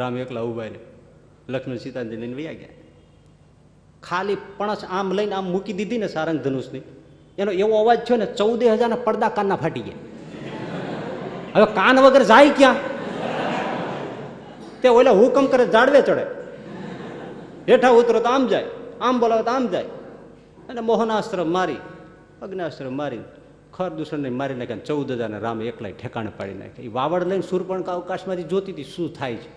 રામ એકલા ઉભા રહે, લક્ષ્મણ સીતાજી લઈને વયા ગયા. ખાલી પણસ આમ લઈને આમ મૂકી દીધી ને સારંગ ધનુષની, એનો એવો અવાજ થયો ને 14,000 પડદા કાનના ફાટી ગયા. હવે કાન વગર જાય ક્યાં? તે ઓલા હુકમ કરે જાડવે ચડે, હેઠા ઉતરો તો આમ જાય, આમ બોલાવે તો આમ જાય. અને મોહનાસ્ત્ર મારી, અગ્નાસ્ત્ર મારી ખર દૂષણને મારી નાખ્યા. 14,000 રામ એકલાય ઠેકાણે પાડી નાખ્યા. એ વાવડ લઈને સુરપણકા અવકાશમાંથી જોતી હતી શું થાય છે.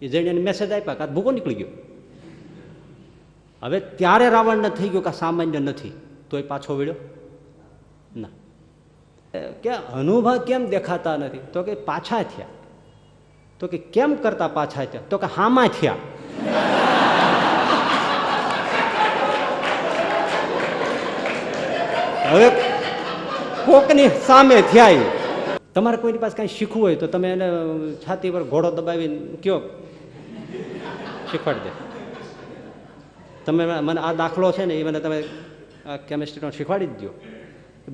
એ જઈને એને મેસેજ આપ્યા કે ભૂકો નીકળી ગયો. હવે ત્યારે રાવણને થઈ ગયો કે સામાન્ય નથી, તોય પાછો વળ્યો ના. કે અનુભવ કેમ દેખાતા નથી? તો કે પાછા થયા. તો કે કેમ કરતા પાછા થયા? તો કે હામાં થયા. હવે કોકની સામે થયા. તમારે કોઈની પાસે કઈ શીખવું હોય તો તમે એને છાતી પર ઘોડો દબાવીને કયો, શીખવાડી દે. તમે મને આ દાખલો છે ને એ મને તમે આ કેમિસ્ટ્રીનો શીખવાડી જ દો.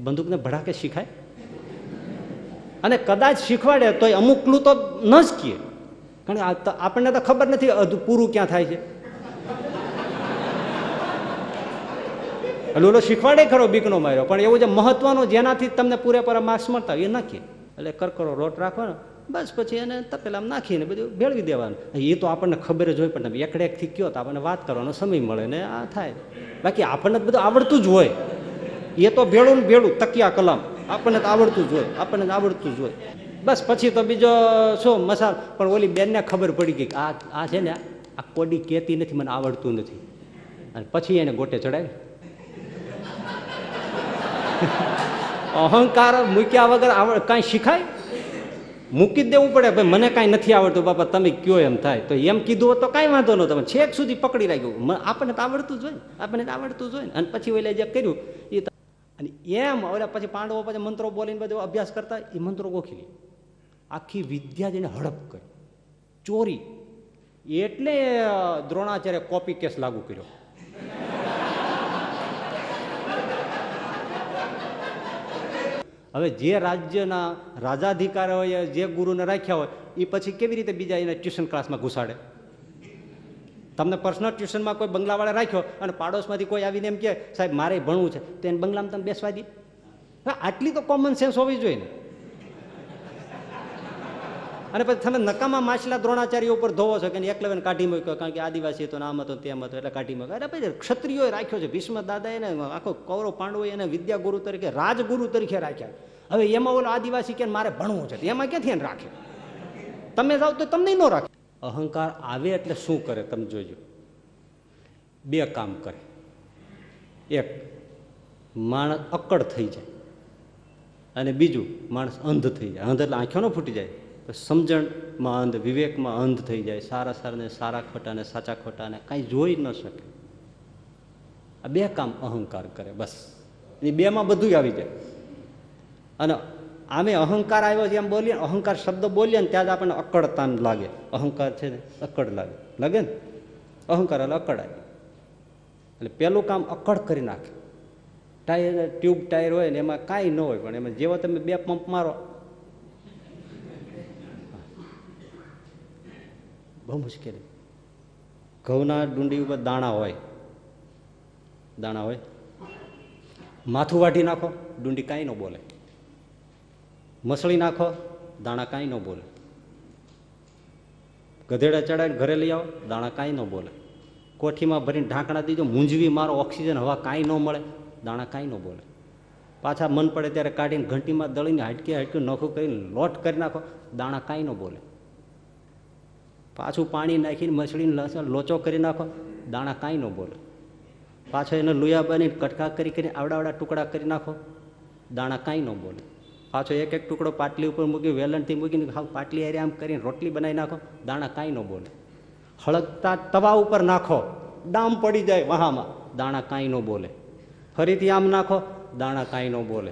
બંદૂકને ભડાકે શીખાય? અને કદાચ શીખવાડે તો અમુકલું તો ન જ કીએ, કારણ કે આપણને તો ખબર નથી પૂરું ક્યાં થાય છે. એટલે ઓલો શીખવાડે ખરો બીકનો માર્યો, પણ એવું જે મહત્વનું જેનાથી તમને પૂરેપૂરા માર્ક્સ મળતા હોય એ નાખીએ. એટલે કરકરો રોટ રાખવાનો, બસ પછી એને તપેલામાં નાખીને બધું ભેળવી દેવાનું. એ તો આપણને ખબર જ હોય, પણ તમે એકડેકથી કયો તો આપણને વાત કરવાનો સમય મળે ને આ થાય. બાકી આપણને બધું આવડતું જ હોય. એ તો ભેળું ને ભેળું તકિયા કલામ આપણને તો આવડતું જ હોય, આપણને આવડતું જ હોય. બસ પછી તો બીજો શું મસાલ. પણ ઓલી બેનને ખબર પડી ગઈ કે આ છે ને આ કોડી કહેતી નથી, મને આવડતું નથી. અને પછી એને ગોટે ચડાવી. અહંકાર મૂક્યા વગર કાંઈ શીખાય? મૂકી જ દેવું પડે. ભાઈ મને કાંઈ નથી આવડતું બાપા, તમે કયો એમ થાય. તો એમ કીધું હોત તો કાંઈ વાંધો ન. તમે છેક સુધી પકડી રાખ્યું. આપણને તો આવડતું જ હોય ને, આપણને તો આવડતું જ હોય ને. અને પછી ઓલે જે કર્યું એ અને એમ ઓલા પછી પાંડવો પછી મંત્રો બોલીને બધો અભ્યાસ કરતા, એ મંત્રો ગોખી લે. આખી વિદ્યા જેને હડપ કરી, ચોરી. એટલે દ્રોણાચાર્ય કોપી કેસ લાગુ કર્યો. હવે જે રાજ્યના રાજાધિકારીઓએ જે ગુરુને રાખ્યા હોય એ પછી કેવી રીતે બીજા એને ટ્યુશન ક્લાસમાં ઘુસાડે? તમને પર્સનલ ટ્યુશનમાં કોઈ બંગલાવાળા રાખ્યો અને પાડોશમાંથી કોઈ આવીને એમ કહે સાહેબ મારે ભણવું છે, તો એને બંગલામાં તમે બેસવા દે? હા, આટલી તો કોમન સેન્સ હોવી જોઈએ ને. અને પછી તમે નકામા માછલા દ્રોણાચાર્ય ઉપર ધોવો છો કે એકલવ્યને કાઢી મૂક્યો કારણ કે આદિવાસી હતો ને આમ હતો તેમ હતો એટલે કાઢી મૂક્યો. અરે ભાઈ ક્ષત્રિયોએ રાખ્યો છે, ભીષ્મ દાદા એને આખો કૌરવ પાંડવો એને વિદ્યાગુરુ તરીકે રાજગુરુ તરીકે રાખ્યા. હવે એમાં ઓલો આદિવાસી કે મારે ભણવું છે, એમાં ક્યાંથી એને રાખે? તમે જાઓ તો તમને ન રાખે. અહંકાર આવે એટલે શું કરે તમે જોજો. બે કામ કરે. એક, માણસ અક્કડ થઈ જાય, અને બીજું માણસ અંધ થઈ જાય. અંધ એટલે આંખો ન ફૂટી જાય, સમજણમાં અંધ, વિવેકમાં અંધ થઈ જાય. સારા સારાને સારા ખોટાને સાચા ખોટાને કાંઈ જોઈ ન શકે. આ બે કામ અહંકાર કરે બસ. એ બેમાં બધું આવી જાય. અને આમે અહંકાર આવ્યો છે એમ બોલીએ, અહંકાર શબ્દ બોલીએ ને ત્યાં જ આપણને અક્કડતા લાગે. અહંકાર છે ને અક્કડ લાગે ને અહંકાર એટલે અક્કડ આવી. એટલે પેલું કામ અક્કડ કરી નાખે. ટાયર ટ્યુબ ટાયર હોય ને એમાં કાંઈ ન હોય, પણ એમાં જેવો તમે બે પંપ મારો બહુ મુશ્કેલી. ઘઉંના ડુંડી ઉપર દાણા હોય, માથું વાઢી નાખો ડુંડી કાંઈ ન બોલે. મસળી નાખો દાણા કાંઈ ન બોલે. ગધેડા ચડાવીને ઘરે લઈ આવો દાણા કાંઈ ન બોલે. કોઠીમાં ભરીને ઢાંકણા દીધો, મૂંઝવી મારો, ઓક્સિજન હવા કાંઈ ન મળે, દાણા કાંઈ ન બોલે. પાછા મન પડે ત્યારે કાઢીને ઘંટીમાં દળીને હાટકી નોખું કરીને લોટ કરી નાખો, દાણા કાંઈ ન બોલે. પાછું પાણી નાખીને મછળીને લોચો કરી નાખો, દાણા કાંઈ ન બોલે. પાછો એને લુયા બનીને કટકા કરીને આવડા ટુકડા કરી નાખો, દાણા કાંઈ ન બોલે. પાછો એક એક ટુકડો પાટલી ઉપર મૂકી વેલણથી મૂકીને પાટલી હારે આમ કરીને રોટલી બનાવી નાખો, દાણા કાંઈ ન બોલે. હળગતા તવા ઉપર નાખો, ડામ પડી જાય વહામાં, દાણા કાંઈ ન બોલે. ફરીથી આમ નાખો, દાણા કાંઈ ન બોલે.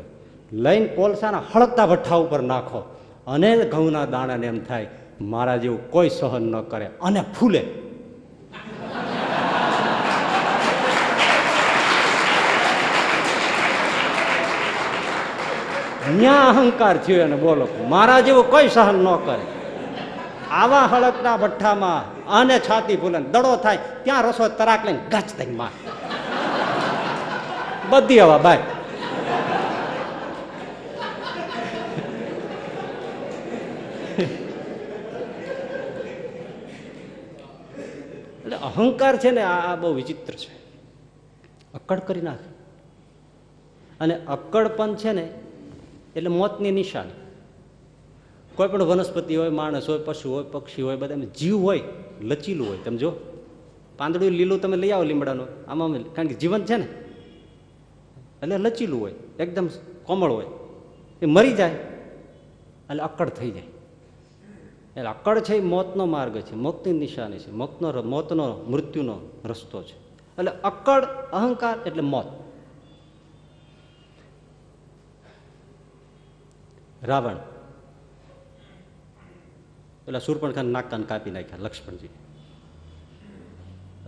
લઈને કોલસાના હળગતા ભઠ્ઠા ઉપર નાખો, અને ઘઉંના દાણાને એમ થાય મારા જેવું કોઈ સહન ન કરે, અને ફૂલે. ન્યા અહંકાર થયો એને બોલો, મારા જેવું કોઈ સહન ન કરે. આવા હળકના ભઠ્ઠામાં અને છાતી ફૂલે દડો થાય ત્યાં રસો તરાક લઈને ગાચ થઈને માર બધી હવા બાય. એટલે અહંકાર છે ને આ બહુ વિચિત્ર છે, અક્કડ કરી નાખે. અને અક્કડપણ છે ને એટલે મોતની નિશાની. કોઈ પણ વનસ્પતિ હોય, માણસ હોય, પશુ હોય, પક્ષી હોય, બધા જીવ હોય લચીલું હોય. તમે જો પાંદડું લીલું તમે લઈ આવો લીમડાનું, આમાં કારણ કે જીવન છે ને એટલે લચીલું હોય, એકદમ કોમળ હોય. એ મરી જાય એટલે અક્કડ થઈ જાય. એટલે અક્કડ છે એ મોતનો માર્ગ છે, મોતની નિશાની છે, મોતનો મૃત્યુનો રસ્તો છે. એટલે અક્કડ અહંકાર એટલે મોત. રાવણ પેલા શૂર્પણખાને નાક કાપી નાખ્યા લક્ષ્મણજી.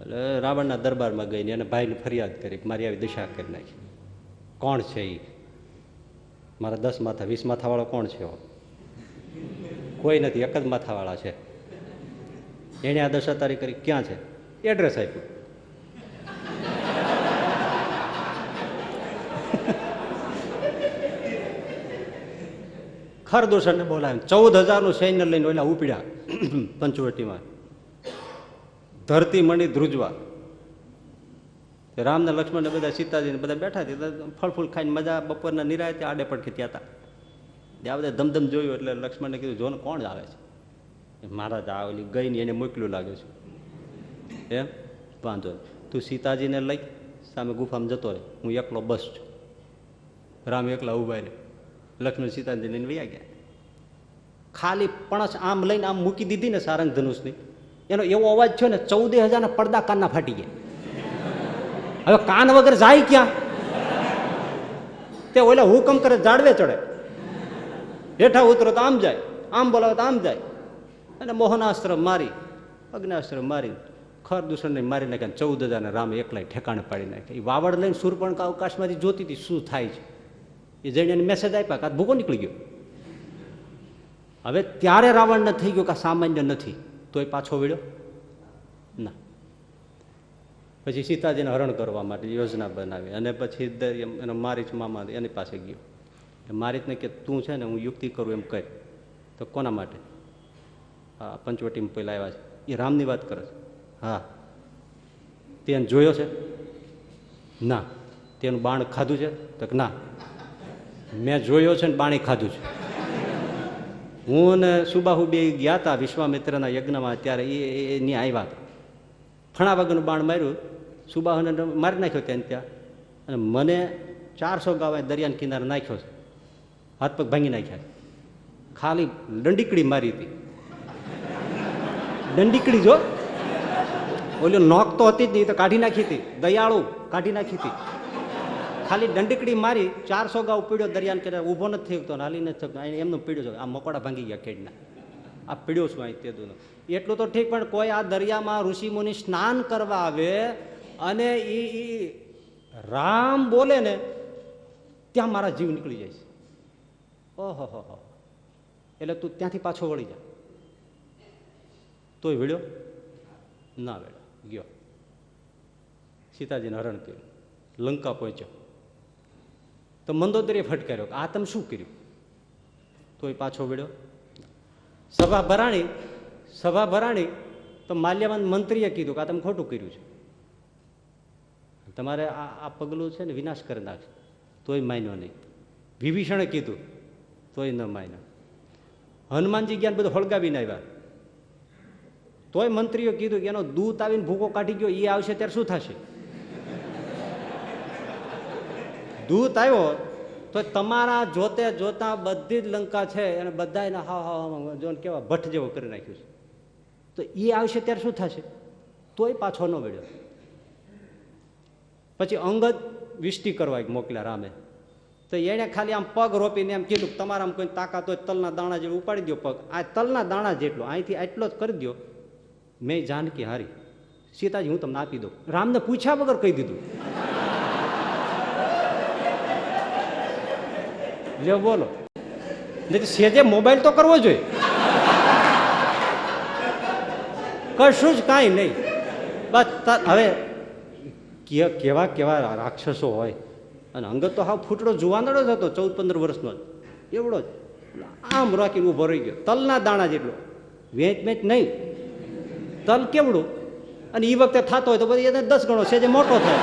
એટલે રાવણના દરબારમાં ગઈને એને ભાઈને ફરિયાદ કરી, મારી આવી દશા કરી નાખી. કોણ છે એ? મારા 10 માથા 20 માથાવાળો કોણ છે? કોઈ નથી, એક જ માથાવાળા છે. એને આ દશા તારી કરી. ક્યાં છે? એડ્રેસ આપ્યું. ખરદૂષણને બોલાવે, 14,000નું સૈન્ય લઈને ઓલા ઉપડ્યા પંચવટીમાં. ધરતી મંડી ધ્રુજવા. રામને લક્ષ્મણને બધા સીતાજીને બધા બેઠા હતા, ફળ ફૂલ ખાઈને મજા બપોરના નિરાયતે આડે પડખે ત્યાં હતા. ત્યાં બધા ધમધમ જોયું એટલે લક્ષ્મણને કીધું, જો ને કોણ આવે છે? મહારાજ આ ઓલી ગઈ ને એને મોકલ્યું લાગે છે. એમ વાંધો નહીં, તું સીતાજીને લઈ સામે ગુફામાં જતો રહે, હું એકલો બસ છું. રામ એકલા ઉભા રહે, લક્ષ્મણ સીતાજી લઈને વયા ગયા. ખાલી પણસ આમ લઈને આમ મૂકી દીધી ને સારંગ ધનુષની, એનો એવો અવાજ થયો ને 14,000ના પડદા કાનના ફાટી ગયા. હવે કાન વગર જાય ક્યાં? તે ઓલા હુકમ કરે જાડવે ચડે, હેઠા ઉતરો તો આમ જાય, આમ બોલાવે તો આમ જાય. અને મોહનાસ્ત્ર મારી, અગ્નાસ્ત્ર મારી ખરદૂષણને મારી નાખ્યા. 14,000ને રામ એકલાય ઠેકાણે પાડી નાખ્યા. એ વાવડ લઈને શૂર્પણખા અવકાશમાંથી જોતી હતી શું થાય છે. એ જઈને એને મેસેજ આપ્યા કાં ભૂકો નીકળી ગયો. હવે ત્યારે રાવણને થઈ ગયો કે સામાન્ય નથી, તોય પાછો વળ્યો ના. પછી સીતાજીને હરણ કરવા માટે યોજના બનાવી અને પછી એનો મારીચ મામા એની પાસે ગયો. મારીચને કે તું છે ને હું યુક્તિ કરું એમ કહે. તો કોના માટે? હા, પંચવટીમાં પહેલાં આવ્યા છે. એ રામની વાત કરે છે. હા, તેને જોયો છે? ના. તેનું બાણ ખાધું છે? તો ના, મેં જોયો છે ને બાણી ખાધું છે. હું ને સુબાહુ બે ગયા હતા વિશ્વામિત્રના યજ્ઞમાં, ત્યારે એની આવ્યા હતા. ફણા વગરનું બાણ માર્યું, સુબાહુને મારી નાખ્યો ત્યાં. અને મને 400 ગાવા દરિયાના કિનારે નાખ્યો છે, હાથ પગ ભાંગી નાખ્યા. ખાલી દંડીકડી મારી હતી. દંડીકડી જો ઓલી નોક તો હતી જ નહીં, તો કાઢી નાખી હતી. દયાળુ કાઢી નાખી હતી. ખાલી દંડીકડી મારી 400 ગાવ પીડ્યો દરિયાને કિનારે. ઊભો નથી થયો, હાલી નથી એમનો પીડ્યો છે. આ મકોડા ભાંગી ગયા ખેડના. આ પીડ્યો છું અહીં તેદુનો. એટલું તો ઠીક, પણ કોઈ આ દરિયામાં ઋષિ મુનિ સ્નાન કરવા આવે અને એ રામ બોલે ને ત્યાં મારા જીવ નીકળી જાય છે. ઓહો હો. એટલે તું ત્યાંથી પાછો વળી જા. તોય વળ્યો ના? વળ્યો, ગયો. સીતાજીને હરણ કર્યું, લંકા પહોંચ્યો તો મંદોદરીએ ફટકાર્યો કે આ તમે શું કર્યું? તોય પાછો વળ્યો. સભા ભરાણી તો માલ્યવાન મંત્રીએ કીધું કે આ તમે ખોટું કર્યું છે, તમારે આ પગલું છે ને વિનાશ કરી નાખશે. તોય માન્યો નહીં. વિભીષણે કીધું તોય ન માન્યો. હનુમાનજી જ્ઞાન બધું હળગાવીને આવ્યા, તોય મંત્રીઓ કીધું કે એનો દૂત આવીને ભૂકો કાઢી ગયો, એ આવશે ત્યારે શું થશે? દૂત આવ્યો તો તમારા જોતે જોતા બધી જ લંકા છે અને બધા એને હા જો કેવા ભટ્ટ જેવો કરી નાખ્યું છે. તો એ આવશે ત્યારે શું થશે? તોય પાછો ન વળ્યો. પછી અંગદ વિષ્ટિ કરવા મોકલ્યા રામે. તો એને ખાલી આમ પગ રોપીને એમ કીધું તમારામાં કોઈ તાકાત હોય તલના દાણા જેવું ઉપાડી દો પગ. આ તલના દાણા જેટલો અહીંથી આટલો જ કરી દો. મેં જાનકી હારી, સીતાજી હું તમને આપી દઉં. રામને પૂછ્યા વગર કહી દીધું. લ્યો બોલો, સેજે મોબાઈલ તો કરવો જોઈએ. કશું જ કાંઈ નહીં. બસ હવે કેવા કેવા રાક્ષસો હોય. અને અંગત તો હાવ ફૂટડો જુવાનડો જ હતો, 14-15 વર્ષનો જ, એવડો જ, આમ રાખીને ઉભો રહી ગયો, તલના દાણા જેટલો, વેચ નહીં, તલ કેવડું. અને એ વખતે થતો હોય તો પછી એને 10 ગણો છે જે મોટો થાય,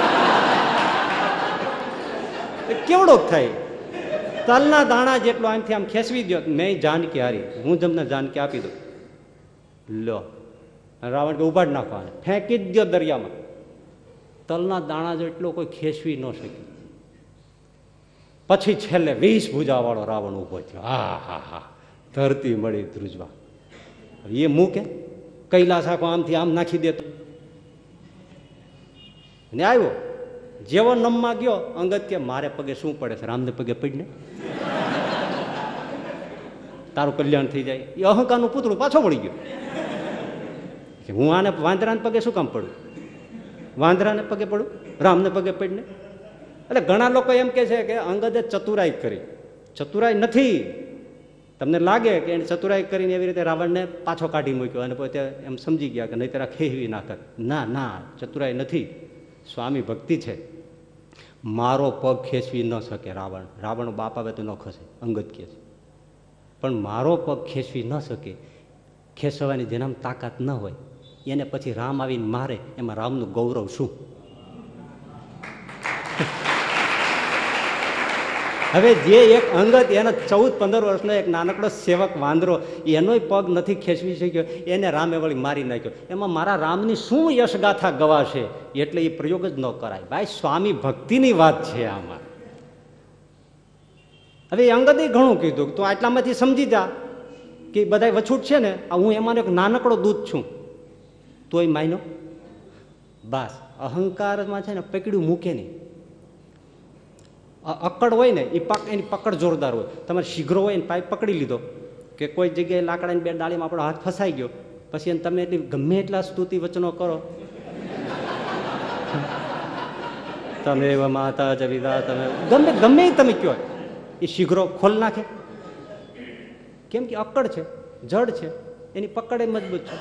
કેવડો થાય, તલના દાણા જેટલો આમથી આમ ખેંચવી દો. મેં જાનકી હારી, હું તમને જાનકી આપી દઉં, લો. રાવણ કે ઉપાડ નાખવા, ફેંકી જ દો દરિયામાં. તલના દાણા જેટલો કોઈ ખેંચવી ન શકે. પછી છેલ્લે 20 ભુજાવાળો રાવણ ઉભો થયો. હા, ધરતી મળી ધ્રુજવા. એ મૂકે કૈલાસ આખો આમથી આમ નાખી દેતો. ને આવ્યો, જેવો નમમાં ગયો, અંગત કે મારે પગે શું પડે છે, રામને પગે પડીને તારું કલ્યાણ થઈ જાય. એ અહંકારનું પૂતળું પાછો વળી ગયો કે હું આને વાંદરાને પગે શું કામ પડું, વાંદરાને પગે પડું, રામને પગે પડીને. એટલે ઘણા લોકો એમ કે છે કે અંગદે ચતુરાઈ કરી. ચતુરાઈ નથી. તમને લાગે કે એને ચતુરાઈ કરીને એવી રીતે રાવણને પાછો કાઢી મૂક્યો અને પોતે એમ સમજી ગયા કે નહીં તારા ખેવી ના કર. ના, ચતુરાઈ નથી, સ્વામી ભક્તિ છે. મારો પગ ખેંચવી ન શકે રાવણ. રાવણ બાપ આવે તો ન ખસે, અંગદ કહે છે. પણ મારો પગ ખેંચવી ન શકે, ખેંચવાની જેનામ તાકાત ન હોય એને પછી રામ આવીને મારે, એમાં રામનું ગૌરવ શું? હવે જે એક અંગત, એનો 14-15 વર્ષનો એક નાનકડો સેવક વાંદરો, એનોય પગ નથી ખેંચવી શક્યો, એને રામે વળી મારી નાખ્યો. એમાં મારા રામની શું યશગાથા ગવાશે? એટલે એ પ્રયોગ જ ન કરાય. ભાઈ, સ્વામી ભક્તિની વાત છે આમાં. હવે અંગદે ઘણું કીધું, તો આટલામાંથી સમજી જા કે બધા વછૂટ છે ને, હું એમાંનો એક નાનકડો દૂત છું. તોય માયનો. બસ અહંકારમાં છે ને પકડ્યું મૂકે નહીં. અકડ હોય ને એની પકડ જોરદાર હોય. તમારે શીઘ્ર હોય ને પાઇપ પકડી લીધો કે કોઈ જગ્યાએ લાકડાની 2 ડાળીમાં આપણો હાથ ફસાઈ ગયો, પછી એને તમે એટલી ગમે એટલા સ્તુતિ વચનો કરો, તમે એવા માતા જવિદા, તમે ગમે તમે કયો, એ શીઘ્ર ખોલ નાખે. કેમ કે અકડ છે, જડ છે, એની પકડ એ મજબૂત છે.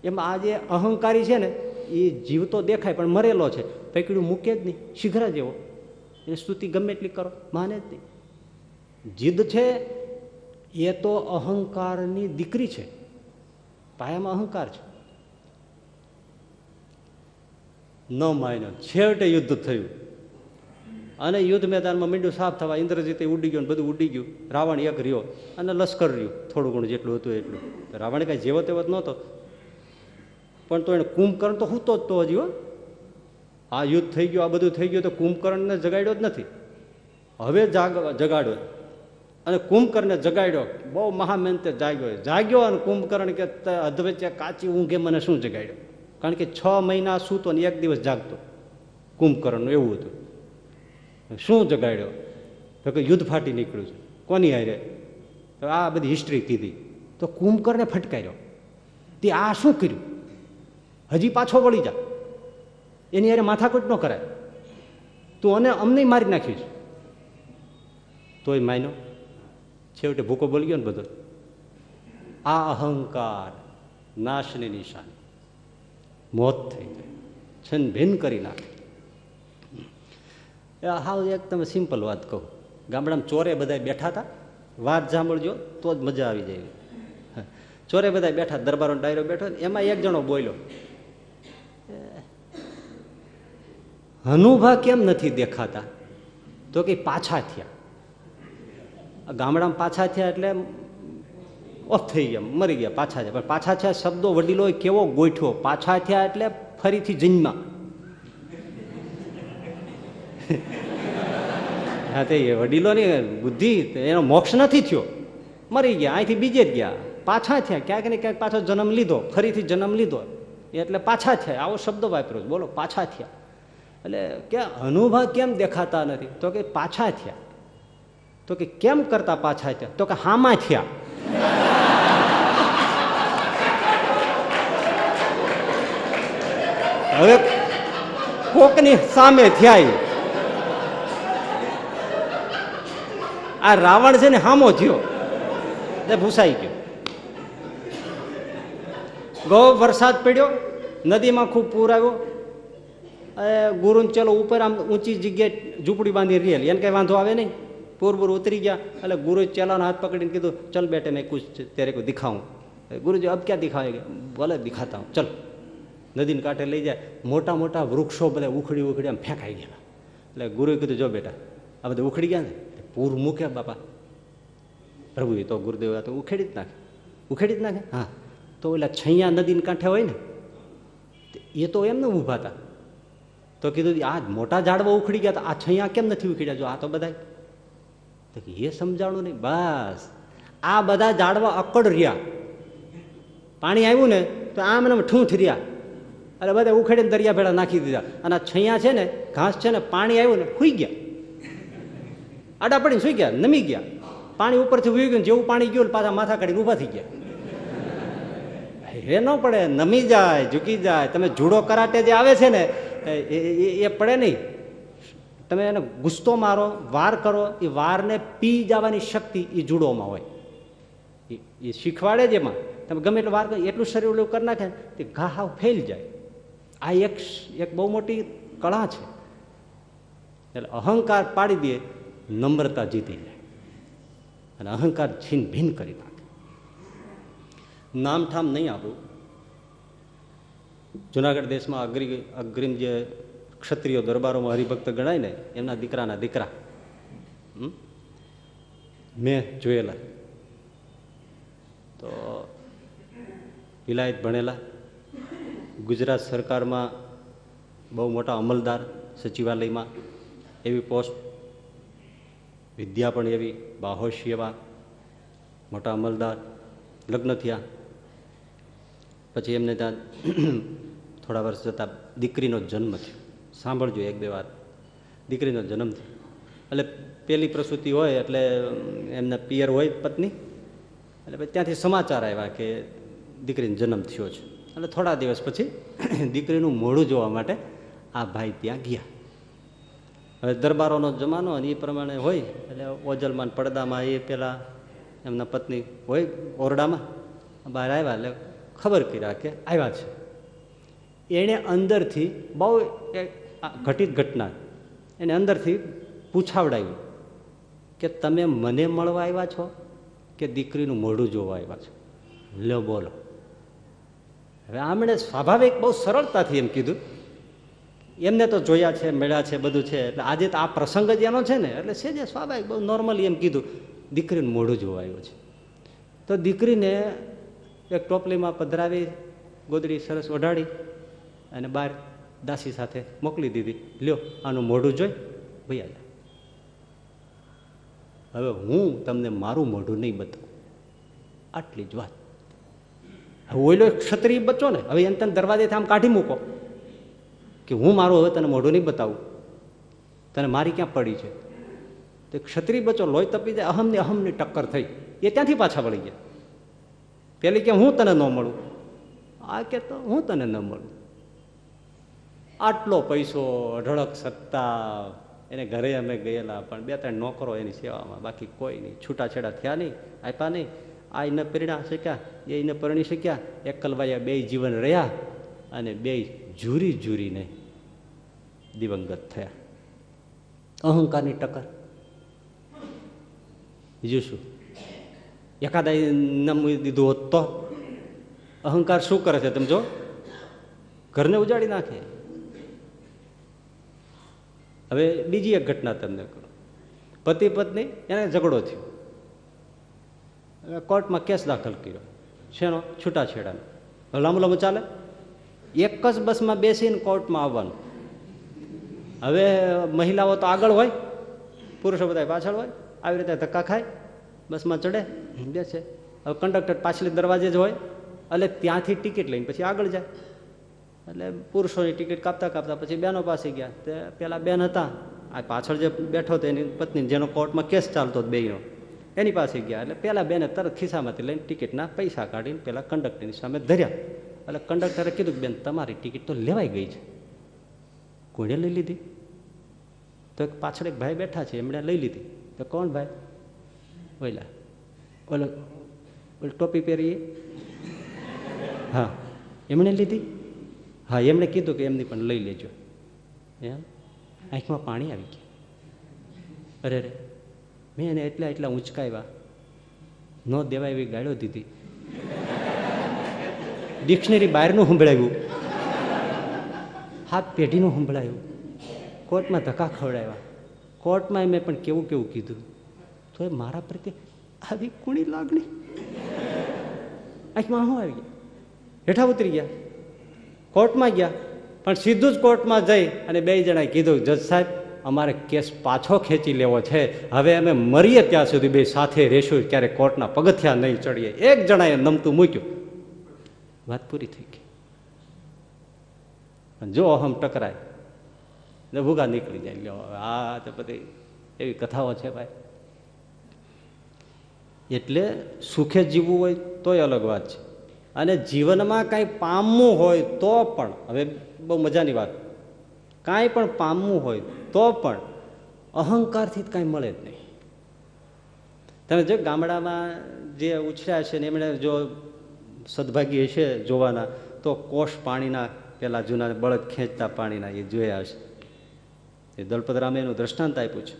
એમાં આ જે અહંકારી છે ને, એ જીવતો દેખાય પણ મરેલો છે, પકડ્યું મૂકે જ નહીં, શીઘ્ર જેવો. એને સ્તુતિ ગમે એટલી કરો, માને જ નહીં. જીદ છે એ તો અહંકારની દીકરી છે, પાયામાં અહંકાર છે. ન માન્યો, છેવટે યુદ્ધ થયું અને યુદ્ધ મેદાનમાં મીંડું સાફ થવા ઇન્દ્રજીતે ઉડી ગયો, બધું ઉડી ગયું. રાવણ એક રહ્યો અને લશ્કર રહ્યું, થોડું ઘણું જેટલું હતું એટલું. રાવણ કાંઈ જેવો તેવો જ નહોતો, પણ તો એને કુંભકર્ણ તો હૂતો જ તો હજી. આ યુદ્ધ થઈ ગયું, આ બધું થઈ ગયું, તો કુંભકર્ણને જગાડ્યો જ નથી. હવે જગાડ્યો અને કુંભકર્ણને જગાડ્યો. બહુ મહામહેનતે જાગ્યો અને કુંભકર્ણ કે અધવચ્ચે કાચી ઊંઘે મને શું જગાડ્યો? કારણ કે 6 મહિના સૂતો ને 1 દિવસ જાગતો કુંભકર્ણનું એવું હતું. શું જગાડ્યો? તો કે યુદ્ધ ફાટી નીકળ્યું છે. કોની હારે? તો આ બધી હિસ્ટ્રી કીધી. તો કુંભકર્ણે ફટકાર્યો, તે આ શું કર્યું? હજી પાછો વળી જા, એની યારે માથાકૂટ ન કરાય, તું અને અમને મારી નાખીશ. તોય માન્યો. છેવટે ભૂકો બોલી ગયો ને બધો. આ અહંકાર નાશની નિશાની, મોત થઈ જાય, છન ભિન્ન કરી નાખે. હાવ એક તમે સિમ્પલ વાત કહું. ગામડામાં ચોરે બધા બેઠા હતા, વાત સાંભળજો તો જ મજા આવી જાય. ચોરે બધા બેઠા, દરબારનો ડાયરો બેઠો, એમાં એક જણો બોલ્યો, હનુભા કેમ નથી દેખાતા? તો કે પાછા થયા. ગામડામાં પાછા થયા એટલે ઓફ થઈ ગયા, મરી ગયા, પાછા થયા. પણ પાછા થયા શબ્દો વડીલોએ કેવો ગોઠ્યો. પાછા થયા એટલે ફરીથી જન્મા. હા, તે વડીલોની બુદ્ધિ, એનો મોક્ષ નથી થયો, મરી ગયા, અહીંથી બીજે જ ગયા, પાછા થયા, ક્યાંક ને ક્યાંક પાછો જન્મ લીધો, ફરીથી જન્મ લીધો, એટલે પાછા થયા. આવો શબ્દ વાપર્યો, બોલો પાછા થયા. એટલે કે અનુભવ કેમ દેખાતા નથી? તો કે પાછા થયા. તો કે કેમ કરતા પાછા થયા? તો કે હામાં થયા. હવે કોકની સામે થયા. આ રાવણ છે ને હામો થયો, ભૂસાઈ ગયો. ગો વરસાદ પડ્યો, નદીમાં ખૂબ પૂર આવ્યો. ગુરુ ચલો ઉપર આમ ઊંચી જગ્યાએ ઝૂંપડી બાંધી રહેલ, એને કઈ વાંધો આવે નહીં. પૂર ઉતરી ગયા એટલે ગુરુ ચેલાનો હાથ પકડીને કીધું, ચલ બેટે મેં કુછ તેરે કો દિખાઉં. ગુરુજી અબ ક્યાં દિખાવેગે? બોલે દિખાતા હું, ચલ. નદીને કાંઠે લઈ જાય, મોટા મોટા વૃક્ષો બધા ઉખડી ઉખડી આમ ફેંકાઈ ગયા. એટલે ગુરુએ કીધું, જો બેટા આ બધા ઉખડી ગયા ને, પૂર મૂકે બાપા. પ્રભુ તો ગુરુદેવ તો ઉખેડી જ નાખે, ઉખેડી જ નાખે. હા, તો ઓલા છૈયા નદીને કાંઠે હોય ને, એ તો એમને ઊભા હતા. તો કીધું આ મોટા ઝાડવા ઉખડી ગયા, તો આ છૈયા કેમ નથી ઉખડ્યા? જો આ તો બધા, તો એ સમજાણું નહીં. બસ આ બધા ઝાડવા અકડ રહ્યા, પાણી આવ્યું ને તો આમ ને ઠૂંઠ રહ્યા, એટલે બધા ઉખેડીને દરિયા ભેળા નાખી દીધા. અને આ છૈયા છે ને, ઘાસ છે ને, પાણી આવ્યું ને સુઈ ગયા, આડા પડીને સુઈ ગયા, નમી ગયા. પાણી ઉપરથી ઉઈ ગયું, જેવું પાણી ગયું પાછા માથા કાઢીને ઊભા થઈ ગયા. એ ન પડે, નમી જાય, ઝૂકી જાય. તમે જુડો કરાટે જે આવે છે ને એ પડે નહીં. તમે એને ગુસ્તો મારો, વાર કરો, એ વારને પી જવાની શક્તિ એ જુડોમાં હોય. એ શીખવાડે જ એમાં. તમે ગમે એટલું વાર કરો, એટલું શરીર ઓલું કરી નાખે તે ઘા હાવ ફેલ જાય. આ એક બહુ મોટી કળા છે. એટલે અહંકાર પાડી દે, નમ્રતા જીતી જાય અને અહંકાર છીન ભીન કરી નાખે. નામઠામ નહીં આપું. જુનાગઢ દેશમાં અગ્રીમ જે ક્ષત્રિયો દરબારોમાં હરિભક્ત ગણાય ને, એમના દીકરાના દીકરા મેં જોયેલા. તો વિલાયત ભણેલા, ગુજરાત સરકારમાં બહુ મોટા અમલદાર, સચિવાલયમાં એવી પોસ્ટ, વિદ્યા પણ એવી, બાહોશી એવા મોટા અમલદાર. લગ્ન થયા પછી એમને ત્યાં થોડા વર્ષ જતાં દીકરીનો જન્મ થયો. સાંભળજો એક બે વાત. દીકરીનો જન્મ થયો એટલે પહેલી પ્રસૂતિ હોય એટલે એમના પિયર હોય પત્ની, એટલે પછી ત્યાંથી સમાચાર આવ્યા કે દીકરીનો જન્મ થયો છે. એટલે થોડા દિવસ પછી દીકરીનું મોઢું જોવા માટે આ ભાઈ ત્યાં ગયા. હવે દરબારોનો જમાનો અને એ પ્રમાણે હોય એટલે ઓજલમાં પડદામાં એ પેલા એમના પત્ની હોય ઓરડામાં બહાર આવ્યા એટલે ખબર કર્યા કે આવ્યા છે. એણે અંદરથી બહુ ઘટિત ઘટના એને અંદરથી પૂછાવડાવ્યું કે તમે મને મળવા આવ્યા છો કે દીકરીનું મોઢું જોવા આવ્યા છો? લો બોલો. હવે આમણે સ્વાભાવિક બહુ સરળતાથી એમ કીધું, એમને તો જોયા છે, મળ્યા છે, બધું છે. એટલે આજે તો આ પ્રસંગ જ એનો છે ને, એટલે છે જે સ્વાભાવિક બહુ નોર્મલી એમ કીધું દીકરીનું મોઢું જોવા આવ્યું છે. તો દીકરીને એક ટોપલીમાં પધરાવી, ગોદડી સરસ ઓઢાડી અને બહાર દાસી સાથે મોકલી દીધી. લ્યો આનું મોઢું જોઈ ભૈયા જા. હવે હું તમને મારું મોઢું નહીં બતાવું, આટલી જ વાત. હવે ઓઈલો ક્ષત્રિય બચ્ચો ને, હવે એને તને દરવાજેથી આમ કાઢી મૂકો કે હું મારું હવે તને મોઢું નહીં બતાવું, તને મારી ક્યાં પડી છે? તો ક્ષત્રિય બચ્ચો લોહી તપી જાય, અહમની ટક્કર થઈ, એ ત્યાંથી પાછા વળી ગયા. પેલી કે હું તને ન મળું, આ કે તો હું તને ન મળું. આટલો પૈસો, અઢળક સત્તા, એને ઘરે અમે ગયેલા પણ 2-3 નોકરો એની સેવામાં, બાકી કોઈ નહીં. છૂટાછેડા થયા નહીં, આપ્યા નહીં. આ એને પરિણા શક્યા, એ એને પરણી શક્યા. એકલવાયા 2 જીવન રહ્યા અને 2 ઝૂરી ઝૂરીને દિવંગત થયા. અહંકારની ટક્કર. બીજું શું? એકાદા નામ દીધું હોત તો? અહંકાર શું કરે છે તમે જો, ઘરને ઉજાડી નાખે. હવે બીજી એક ઘટના તમને કહું. પતિ પત્ની એને ઝઘડો થયો, કોર્ટમાં કેસ દાખલ કર્યો. શેનો? છૂટાછેડાનો. લાંબુ લાંબુ ચાલે. એક જ બસમાં બેસીને કોર્ટમાં આવવાનું. હવે મહિલાઓ તો આગળ હોય, પુરુષો બધા પાછળ હોય. આવી રીતે ધક્કા ખાય, બસમાં ચડે, બેસે. હવે કંડક્ટર પાછલી દરવાજે જ હોય એટલે ત્યાંથી ટિકિટ લઈને પછી આગળ જાય. એટલે પુરુષોની ટિકિટ કાપતા કાપતા પછી બહેનો પાસે ગયા. તે પેલા બેન હતા, આ પાછળ જે બેઠો હતો એની પત્ની, જેનો કોર્ટમાં કેસ ચાલતો હતો બેયનો, એની પાસે ગયા. એટલે પેલા બેને તરત ખિસ્સામાંથી લઈને ટિકિટના પૈસા કાઢીને પેલા કંડક્ટરની સામે ધર્યા. એટલે કંડક્ટરે કીધું કે બેન તમારી ટિકિટ તો લેવાઈ ગઈ છે. કોણે લઈ લીધી? તો એક પાછળ એક ભાઈ બેઠા છે, એમણે લઈ લીધી. તો કોણ ભાઈ? ઓલા ટોપી પહેરીએ, હા એમણે લીધી? હા, એમણે કીધું કે એમની પણ લઈ લેજો. એમ આંખમાં પાણી આવી ગયા. અરે રે, મેં એને એટલા ઊંચકાવ્યા, ન દેવાય એવી ગાળો દીધી, ડિક્શનરી બહારનું સંભળાવ્યું, હાથ પેઢીનું સંભળાયું, કોર્ટમાં ધક્કા ખવડાવ્યા, કોર્ટમાં મેં પણ કેવું કીધું, તો એ મારા પ્રત્યે આવી કુણી લાગણી. આંખમાં શું આવી ગયા, હેઠા ઉતરી ગયા, કોર્ટમાં ગયા, પણ સીધું જ કોર્ટમાં જઈ અને બે જણાએ કીધું, જજ સાહેબ અમારે કેસ પાછો ખેંચી લેવો છે, હવે અમે મરીએ ત્યાં સુધી બે સાથે રહેશું, ક્યારે કોર્ટના પગથિયા નહીં ચડીએ. એક જણાએ નમતું મૂક્યું, વાત પૂરી થઈ ગઈ. જો અહમ ટકરાય ને ભૂગા નીકળી જાય. લ્યો, આ તો બધી એવી કથાઓ છે ભાઈ. એટલે સુખે જીવવું હોય તોય અલગ વાત છે, અને જીવનમાં કાંઈ પામવું હોય તો પણ, હવે બહુ મજાની વાત, કાંઈ પણ પામવું હોય તો પણ અહંકારથી જ કાંઈ મળે જ નહીં. તમે જો ગામડામાં જે ઉછર્યા છે ને એમણે જો સદભાગી હશે જોવાના, તો કોષ પાણીના પેલા જૂના બળદ ખેંચતા પાણીના એ જોયા હશે. એ દલપતરામે એનું દ્રષ્ટાંત આપ્યું છે.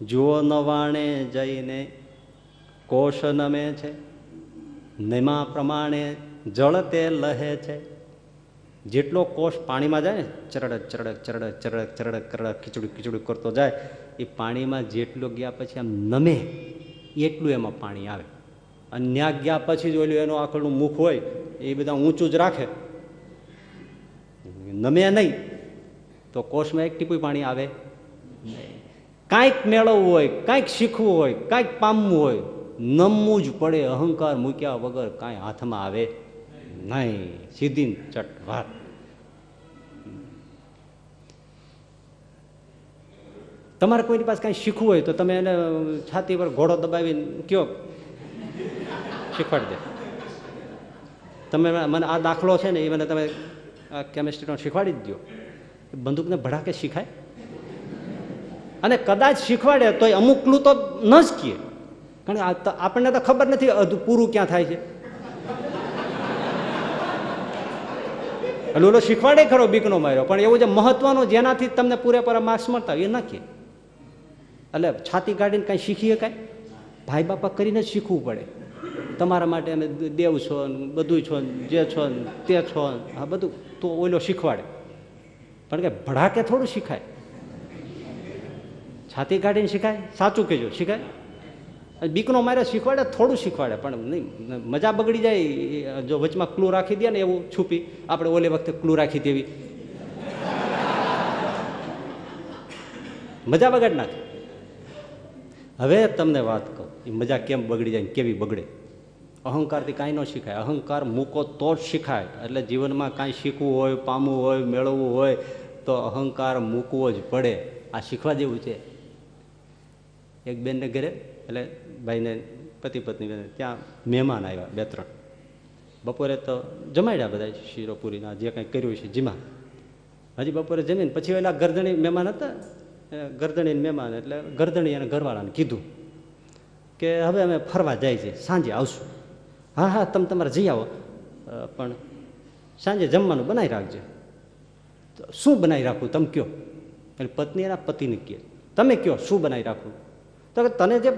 જુઓ નવાણે જઈને કોષ નમે છે, નિમા પ્રમાણે જળ તે લહે છે. જેટલો કોષ પાણીમાં જાય ને, ચરડક ચરડક ચરડક ચરડક ચરડક ચરડક ખીચડું ખીચડું કરતો જાય, એ પાણીમાં જેટલો ગયા પછી આમ નમે એટલું એમાં પાણી આવે. અને ન્યા ગયા પછી જ ઓલું એનું આખરનું મુખ હોય એ બધા ઊંચું જ રાખે, નમે નહીં તો કોષમાં એક ટીપું પાણી આવે નહીં. કાંઈક મેળવવું હોય, કાંઈક શીખવું હોય, કાંઈક પામવું હોય, નમવું જ પડે. અહંકાર મૂક્યા વગર કાંઈ હાથમાં આવે નહીં. સીધી ચટ વાત. તમારે કોઈની પાસે કાંઈ શીખવું હોય તો તમે એને છાતી પર ઘોડો દબાવીને કયો, શીખવાડી દે. તમે મને આ દાખલો છે ને એ મને તમે આ કેમિસ્ટ્રીનો શીખવાડી જ દો. બંદૂકને ભડાકે શીખાય? અને કદાચ શીખવાડે તો અમુક ક્લુ તો ન જ કીએ, કારણ કે આપણને તો ખબર નથી પૂરું ક્યાં થાય છે. અને ઓલો શીખવાડે ખરો બીકનો માર્યો, પણ એવું જે મહત્વનું જેનાથી તમને પૂરેપૂરા માર્ક્સ મળતા હોય એ નાખીએ. એટલે છાતી કાઢીને કાંઈ શીખીએ કાંઈ? ભાઈ બાપા કરીને જ શીખવું પડે. તમારા માટે અમે દેવ છો ને બધું છો ને જે છો ને તે છો ને આ બધું તો ઓલો શીખવાડે, પણ કે ભડાકે થોડું શીખાય. છાતી કાઢીને શીખાય? સાચું કહેજો, શીખાય? બીકનો મારે શીખવાડે થોડું શીખવાડે, પણ નહીં મજા બગડી જાય જો વચમાં ક્લુ રાખી દે ને એવું છુપી. આપણે ઓલે વખતે ક્લુ રાખી દેવી, મજા બગાડ નાખે. હવે તમને વાત કહું, એ મજા કેમ બગડી જાય, કેવી બગડે? અહંકારથી કાંઈ ન શીખાય. અહંકાર મૂકો તો જ શીખાય. એટલે જીવનમાં કાંઈ શીખવું હોય, પામવું હોય, મેળવવું હોય તો અહંકાર મૂકવો જ પડે. આ શીખવા જેવું છે. એક બેનને ઘરે, એટલે ભાઈને પતિ પત્ની ત્યાં મહેમાન આવ્યા 2-3. બપોરે તો જમાડ્યા બધા શીરો પૂરીના જે કંઈ કર્યું છે જીમા. હજી બપોરે જમીને પછી ઓલા ગરદણી મહેમાન હતા, ગરદણી મહેમાન, એટલે ગરદણી અને ઘરવાળાને કીધું કે હવે અમે ફરવા જાય છે, સાંજે આવશું. હા હા તમે તમારે જઈ આવો, પણ સાંજે જમવાનું બનાવી રાખજો. શું બનાવી રાખવું તમે કયો? એટલે પત્ની એના પતિને કહે, તમે કયો શું બનાવી રાખવું? તો તને જે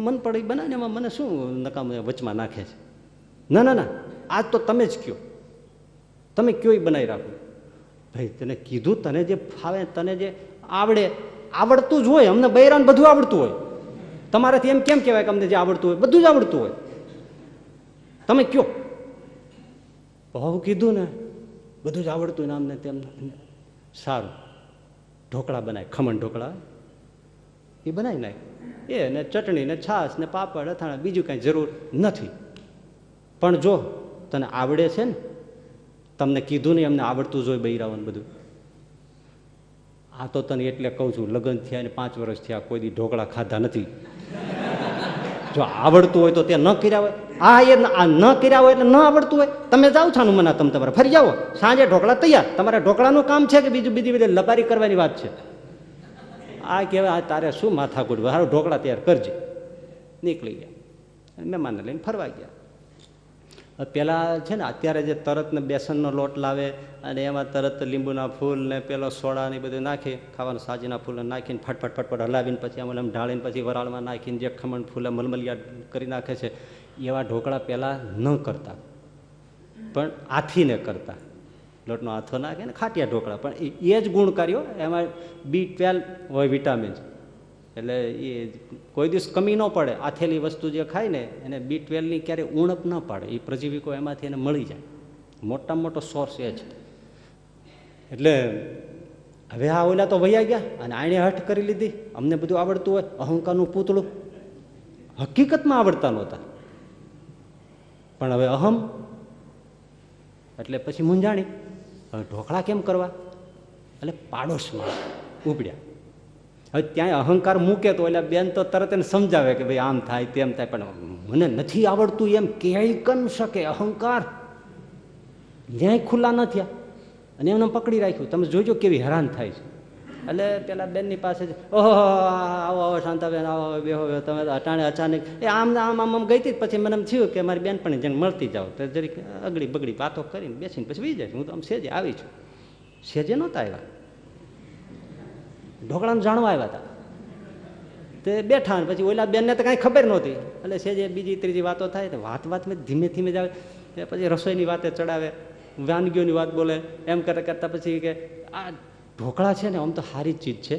મન પડે બનાવીને એમાં મને શું નકામ વચમાં નાખે છે? ના ના ના, આજ તો તમે જ કયો, તમે કયો એ બનાવી રાખવું. ભાઈ તને કીધું, તને જે ફાવે, તને જે આવડે, આવડતું જ હોય. અમને બૈરાને બધું આવડતું હોય. તમારાથી એમ કેમ કહેવાય કે અમને જે આવડતું હોય બધું જ આવડતું હોય? તમે કયો. બહુ કીધું ને બધું જ આવડતું હોય ને અમને તેમ. સારું, ઢોકળા બનાય, ખમણ ઢોકળા એ બનાવી નાખ. એ ને ચટણી ને છાશ ને પાપડ અથાણા, બીજું કાંઈ જરૂર નથી. પણ જો તને આવડે છે ને, તમને કીધું નહીં અમને આવડતું જ હોય બૈરાઓને બધું. આ તો તને એટલે કહું છું, લગ્ન થયા ને 5 વર્ષ થયા, કોઈ દી ઢોકળા ખાધા નથી. જો આવડતું હોય તો તે ન કર્યા હોય. હા, એ ન કર્યા હોય એટલે ન આવડતું હોય. તમે જાઓ છાનું મના, તમે તમારે ફરી જાઓ, સાંજે ઢોકળા તૈયાર. તમારે ઢોકળાનું કામ છે કે બીજી બધી લબારી કરવાની વાત છે? આ કહેવાય આ તારે શું માથાકૂટ, સારું ઢોકળા તૈયાર કરજે. નીકળી ગયા, મહેમાનને લઈને ફરવા ગયા. પેલા છે ને અત્યારે જે તરત ને બેસનનો લોટ લાવે અને એમાં તરત લીંબુના ફૂલ ને પેલો સોડા ને બધું નાખી ખાવાનું સાજીના ફૂલ નાખીને ફટફટ ફટફટ હલાવીને પછી આમ ઢાળીને પછી વરાળમાં નાખીને જે ખમણ ફૂલે મલમલિયા કરી નાખે છે એવા ઢોકળા પહેલાં ન કરતા, પણ આથીને કરતા. લોટનો આથો નાખે ને ખાટિયા ઢોકળા, પણ એ જ ગુણકાર્યો. એમાં B12 હોય, વિટામિન, એટલે એ કોઈ દિવસ કમી ન પડે. આથેલી વસ્તુ જે ખાય ને એને B12ની ક્યારેય ઉણપ ન પાડે. એ પ્રજીવિકો એમાંથી એને મળી જાય. મોટામાં મોટો સોર્સ એ છે. એટલે હવે આ ઓલા તો વૈયા ગયા અને આણે હઠ કરી લીધી. અમને બધું આવડતું હોય, અહંકારનું પૂતળું. હકીકતમાં આવડતા નહોતા, પણ હવે અહમ એટલે પછી મૂંઝાણી. હવે ઢોકળા કેમ કરવા? એટલે પાડોશમાં ઉપડ્યા. હવે ત્યાં અહંકાર મૂકે તો એટલે બેન તો તરત એને સમજાવે કે ભાઈ આમ થાય તેમ થાય, પણ મને નથી આવડતું એમ કહી કન શકે અહંકાર. ન્યાય ખુલ્લા ન થયા અને એમને પકડી રાખ્યું. તમે જોજો કેવી હેરાન થાય છે. એટલે પેલા બેનની પાસે ઓહો આવો આવો શાંતાબેન આવો બેહો તમે અટાણે અચાનક એ આમ આમ આમ આમ ગઈ હતી. પછી મને એમ થયું કે મારી બેનપણી જેને મળતી જાઓ તો જરીક અગડી બગડી વાતો કરીને બેસીને પછી વી જાય. હું તો આમ સેજે આવી છું. સેજે નહોતા આવ્યા, ઢોકળાનું જાણવા આવ્યા હતા. તે બેઠા પછી ઓલા બેનને તો કાંઈ ખબર નહોતી. એટલે સેજે બીજી ત્રીજી વાતો થાય તો વાતમાં ધીમે ધીમે જ આવે. પછી રસોઈની વાતે ચડાવે, વાનગીઓની વાત બોલે. એમ કરતા કરતાં પછી કે આ ઢોકળા છે ને આમ તો સારી ચીજ છે,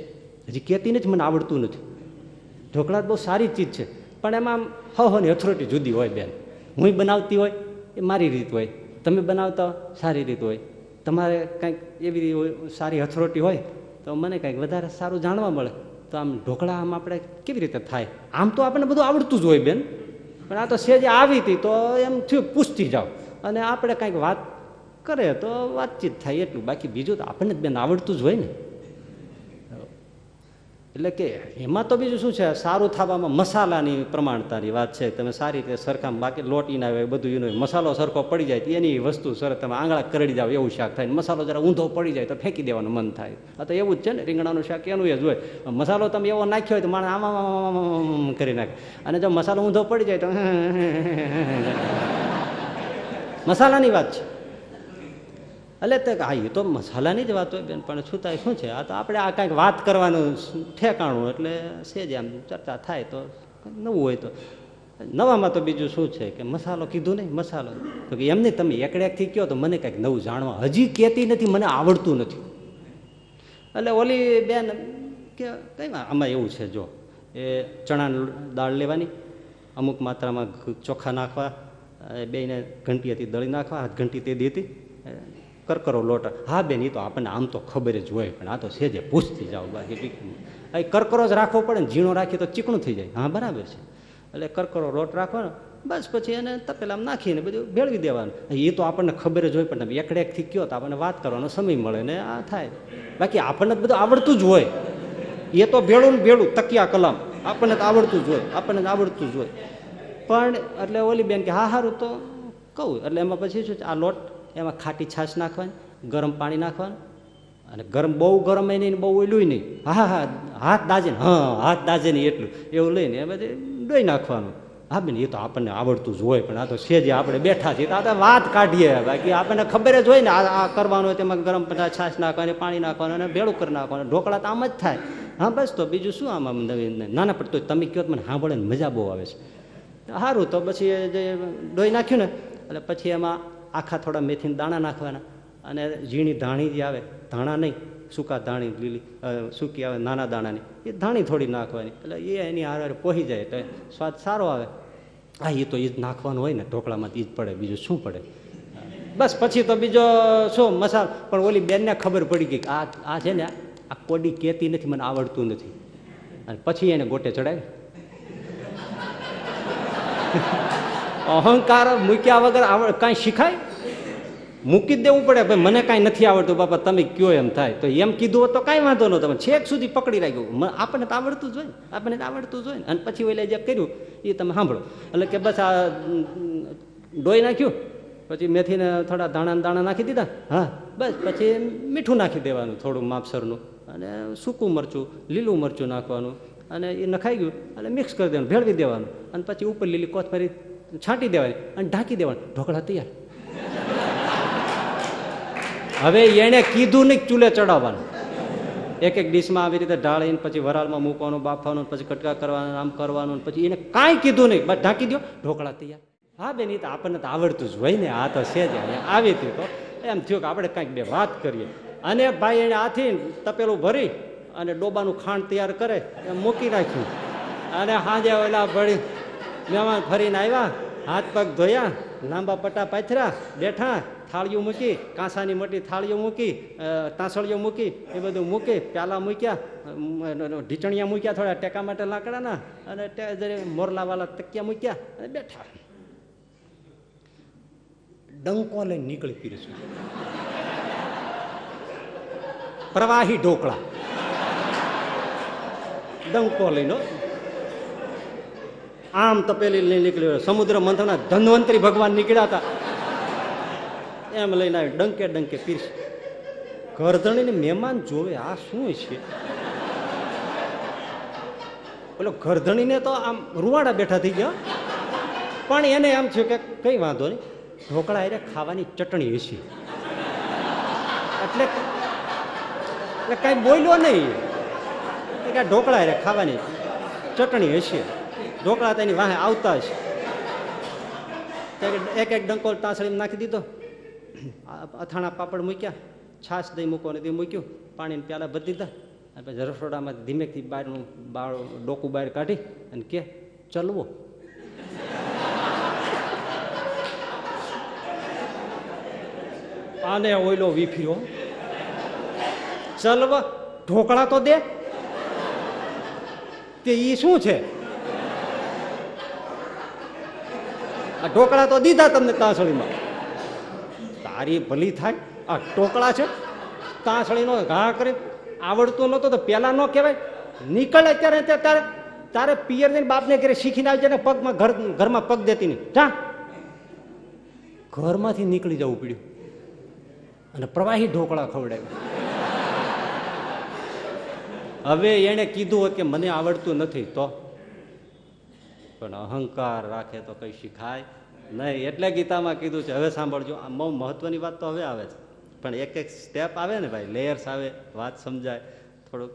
હજી કહેતી જ મને આવડતું નથી. ઢોકળા બહુ સારી ચીજ છે, પણ એમાં આમ હની અથોરિટી જુદી હોય બેન. હું બનાવતી હોય એ મારી રીત હોય, તમે બનાવતા સારી રીત હોય, તમારે કંઈક એવી સારી અથોરિટી હોય તો મને કંઈક વધારે સારું જાણવા મળે. તો આમ ઢોકળા આમ આપણે કેવી રીતે થાય? આમ તો આપણને બધું આવડતું જ હોય બેન, પણ આ તો સેજ આવી હતી તો એમ થયું પૂછતી જાઓ અને આપણે કંઈક વાત કરે તો વાતચીત થાય એટલું. બાકી બીજું તો આપણને જ બેન આવડતું જ હોય ને. એટલે કે એમાં તો બીજું શું છે, સારું થવામાં મસાલાની પ્રમાણતાની વાત છે. તમે સારી રીતે સરખા, બાકી લોટી ના આવે બધું એનો મસાલો સરખો પડી જાય એની વસ્તુ સરસ તમે આંગળા કરડી જાવ એવું શાક થાય. મસાલો જરા ઊંધો પડી જાય તો ફેંકી દેવાનું મન થાય. આ તો એવું જ છે ને, રીંગણાનું શાક એનું એ જ હોય. મસાલો તમે એવો નાખ્યો હોય તો માણસ આમ કરી નાખે, અને જો મસાલો ઊંધો પડી જાય તો મસાલાની વાત છે. એટલે હા એ તો મસાલાની જ વાત હોય બેન, પણ શું થાય શું છે, આ તો આપણે આ કાંઈક વાત કરવાનું ઠેકાણું એટલે સેજ આમ ચર્ચા થાય તો નવું હોય તો. નવામાં તો બીજું શું છે કે મસાલો કીધું નહીં, મસાલો તો કે એમ નહીં, તમે એકડેકથી કહો તો મને કંઈક નવું જાણવા. હજી કહેતી નથી મને આવડતું નથી. એટલે ઓલી બેન કે કંઈ આમાં એવું છે, જો એ ચણાની દાળ લેવાની, અમુક માત્રામાં ચોખા નાખવા, બેને ઘંટીથી દળી નાખવા, હાથ ઘંટી તે દીધી, કરકરો લોટ. હા બેન એ તો આપણને આમ તો ખબર જ હોય, પણ આ તો સેજે પૂછતી જાઓ. બાકી કરકરો જ રાખવો પડે ને, ઝીણો રાખીએ તો ચીકણું થઈ જાય. હા બરાબર છે. એટલે કરકરો લોટ રાખવાનો, બસ પછી એને તપેલામાં નાખીને બધું ભેળવી દેવાનું. એ તો આપણને ખબર જ હોય, પણ તમે એકડેકથી કહો તો આપણને વાત કરવાનો સમય મળે ને આ થાય. બાકી આપણને બધું આવડતું જ હોય. એ તો ભેળું ને ભેળું તકિયા કલામ આપણને તો આવડતું જ હોય, આપણને આવડતું જ હોય. પણ એટલે ઓલી બેન કે હા સારું તો કહું. એટલે એમાં પછી શું છે, આ લોટ એમાં ખાટી છાશ નાખવાની, ગરમ પાણી નાખવાનું, અને ગરમ બહુ ગરમ એ નહીં બહુ ઓલું નહીં, હા હા હાથ દાજે ને, હા હાથ દાજે નહીં એટલું એવું લઈને એ બધે ડોઈ નાખવાનું. હા બેન એ તો આપણને આવડતું જ હોય, પણ આ તો સેજે આપણે બેઠા છીએ તો આ તો વાત કાઢીએ. બાકી આપણને ખબર જ હોય ને આ કરવાનું હોય, તેમાં ગરમ છાશ નાખવાની, પાણી નાખવાનું અને ભેળું કરી નાખવાનું. ઢોકળા તો આમ જ થાય. હા બસ તો બીજું શું આમાં નાના પડતું તમે કહો મને સાંભળે ને મજા બહુ આવે છે. સારું તો પછી જે ડોઈ નાખ્યું ને એટલે પછી એમાં આખા થોડા મેથીના દાણા નાખવાના, અને ઝીણી ધાણી જે આવે, ધાણા નહીં સૂકા ધાણી, લીલી સૂકી આવે નાના દાણાની, એ ધાણી થોડી નાખવાની. એટલે એ એની હારે પોહી જાય એટલે સ્વાદ સારો આવે. હા એ તો એ જ નાખવાનું હોય ને ઢોકળામાં, એ જ પડે, બીજું શું પડે. બસ પછી તો બીજો શું મસાલો. પણ ઓલી બેનને ખબર પડી ગઈ કે આ છે ને આ કોડી કહેતી નથી, મને આવડતું નથી. અને પછી એને ગોટે ચડાવી. અહંકાર મૂક્યા વગર કાંઈ શીખાય? મૂકી જ દેવું પડે. ભાઈ મને કાંઈ નથી આવડતું બાપા, તમે કયો એમ થાય. તો એમ કીધું હોત તો કાંઈ વાંધો નહોતો, તમે છેક સુધી પકડી રાખ્યું. આપણને તો આવડતું જ હોય, આપણને તો આવડતું જ હોય. અને પછી ઓલે જે કર્યું એ તમે સાંભળો. એટલે કે બસ આ ડોઈ નાખ્યું, પછી મેથીને થોડા દાણા નાખી દીધા. હા બસ પછી મીઠું નાખી દેવાનું થોડું માપસરનું, અને સૂકું મરચું, લીલું મરચું નાખવાનું, અને એ નખાઈ ગયું એટલે મિક્સ કરી દેવાનું, ભેળવી દેવાનું. અને પછી ઉપર લીલી કોથમરી છાંટી દેવાની અને ઢાંકી દેવાની, ઢોકળા તૈયાર. હવે એને કીધું નહીં ચૂલે ચડાવવાનું, એક એક ડીશમાં આવી રીતે ઢાળીને પછી વરાળમાં મૂકવાનું, બાફવાનું, પછી કટકા કરવાનું, આમ કરવાનું, પછી એને કાંઈ કીધું નહીં, બસ ઢાંકી દો, ઢોકળા તૈયાર. હા બેન, એ તો આપણને તો આવડતું જ હોય ને, આ તો છે જ આવી હતી. તો એમ થયું કે આપણે કાંઈક બે વાત કરીએ. અને ભાઈ એને આથી તપેલું ભરી અને ડોબાનું ખાંડ તૈયાર કરે એમ મૂકી રાખ્યું. અને સાંજે ઓલા ભળી મહેમાન ફરીને આવ્યા, હાથ પગ ધોયા, લાંબા પટ્ટા પાથર્યા, બેઠા, થાળીઓ મૂકી, કાંસાની મોટી થાળીઓ મૂકી, તાંસળીઓ મૂકી, એ બધું મૂકી, પ્યાલા મૂક્યા, ઢીચણિયા મૂક્યા, થોડા ટેકા માટે લાકડાના, અને મોરલાવાળા તકિયા મૂક્યા અને બેઠા. ડંકો લઈને નીકળી પીરશું, પ્રવાહી ઢોકળા, ડંકો લઈને આમ તપેલી લઈને નીકળ્યો. સમુદ્ર મંથનના ધન્વંતરી ભગવાન નીકળ્યા હતા એમ લઈને આવી, ડંકે ડંકે પીરસ. ઘરધણીને મહેમાન જોવે, આ શું છે? પેલો ઘરધણીને તો આમ રૂવાડા બેઠા થઈ ગયા, પણ એને એમ થયું કે કઈ વાંધો નહીં, ઢોકળા એને ખાવાની ચટણી હશે, એટલે કઈ બોલ્યો નહીં કે ઢોકળા એને ખાવાની ચટણી હશે, ઢોકળા તેની વાહે આવતા હશે. એક એક ડંકો તાંસળીમાં નાખી દીધો, અથાણા પાપડ મૂક્યા, છાશ દહીં મૂકો ને તે મૂક્યું, પાણીને પ્યાલા ભરી દીધા. અને પછી રસોડામાં ધીમેથી બહારનું ડોકું બહાર કાઢી અને કે ચલવો. આને ઓઈલો વીફ્યો, ચલવ ઢોકળા તો દે, તે ઈ શું છે? આ ઢોકળા તો દીધા તમને તાંસળીમાં, તારી ભલી થાય, આ ઢોકળા છે. તાંસળીનો ઘા કરી આવડતું નહોતું તો પેલા ન કહેવાય, નીકળે ત્યારે તારે તારે પિયર જઈને બાપને ઘરે શીખીને આવી જાય ને પગમાં ઘરમાં પગ દેતી નહીં, જા. ઘરમાંથી નીકળી જવું પડ્યું અને પ્રવાહી ઢોકળા ખવડાવ્યા. હવે એને કીધું હોત કે મને આવડતું નથી તો, પણ અહંકાર રાખે તો કઈ શીખાય નહીં. એટલે ગીતામાં કીધું છે. હવે સાંભળજો, આ બહુ મહત્વની વાત તો હવે આવે છે, પણ એક એક સ્ટેપ આવે ને ભાઈ, લેયર્સ આવે, વાત સમજાય થોડુંક.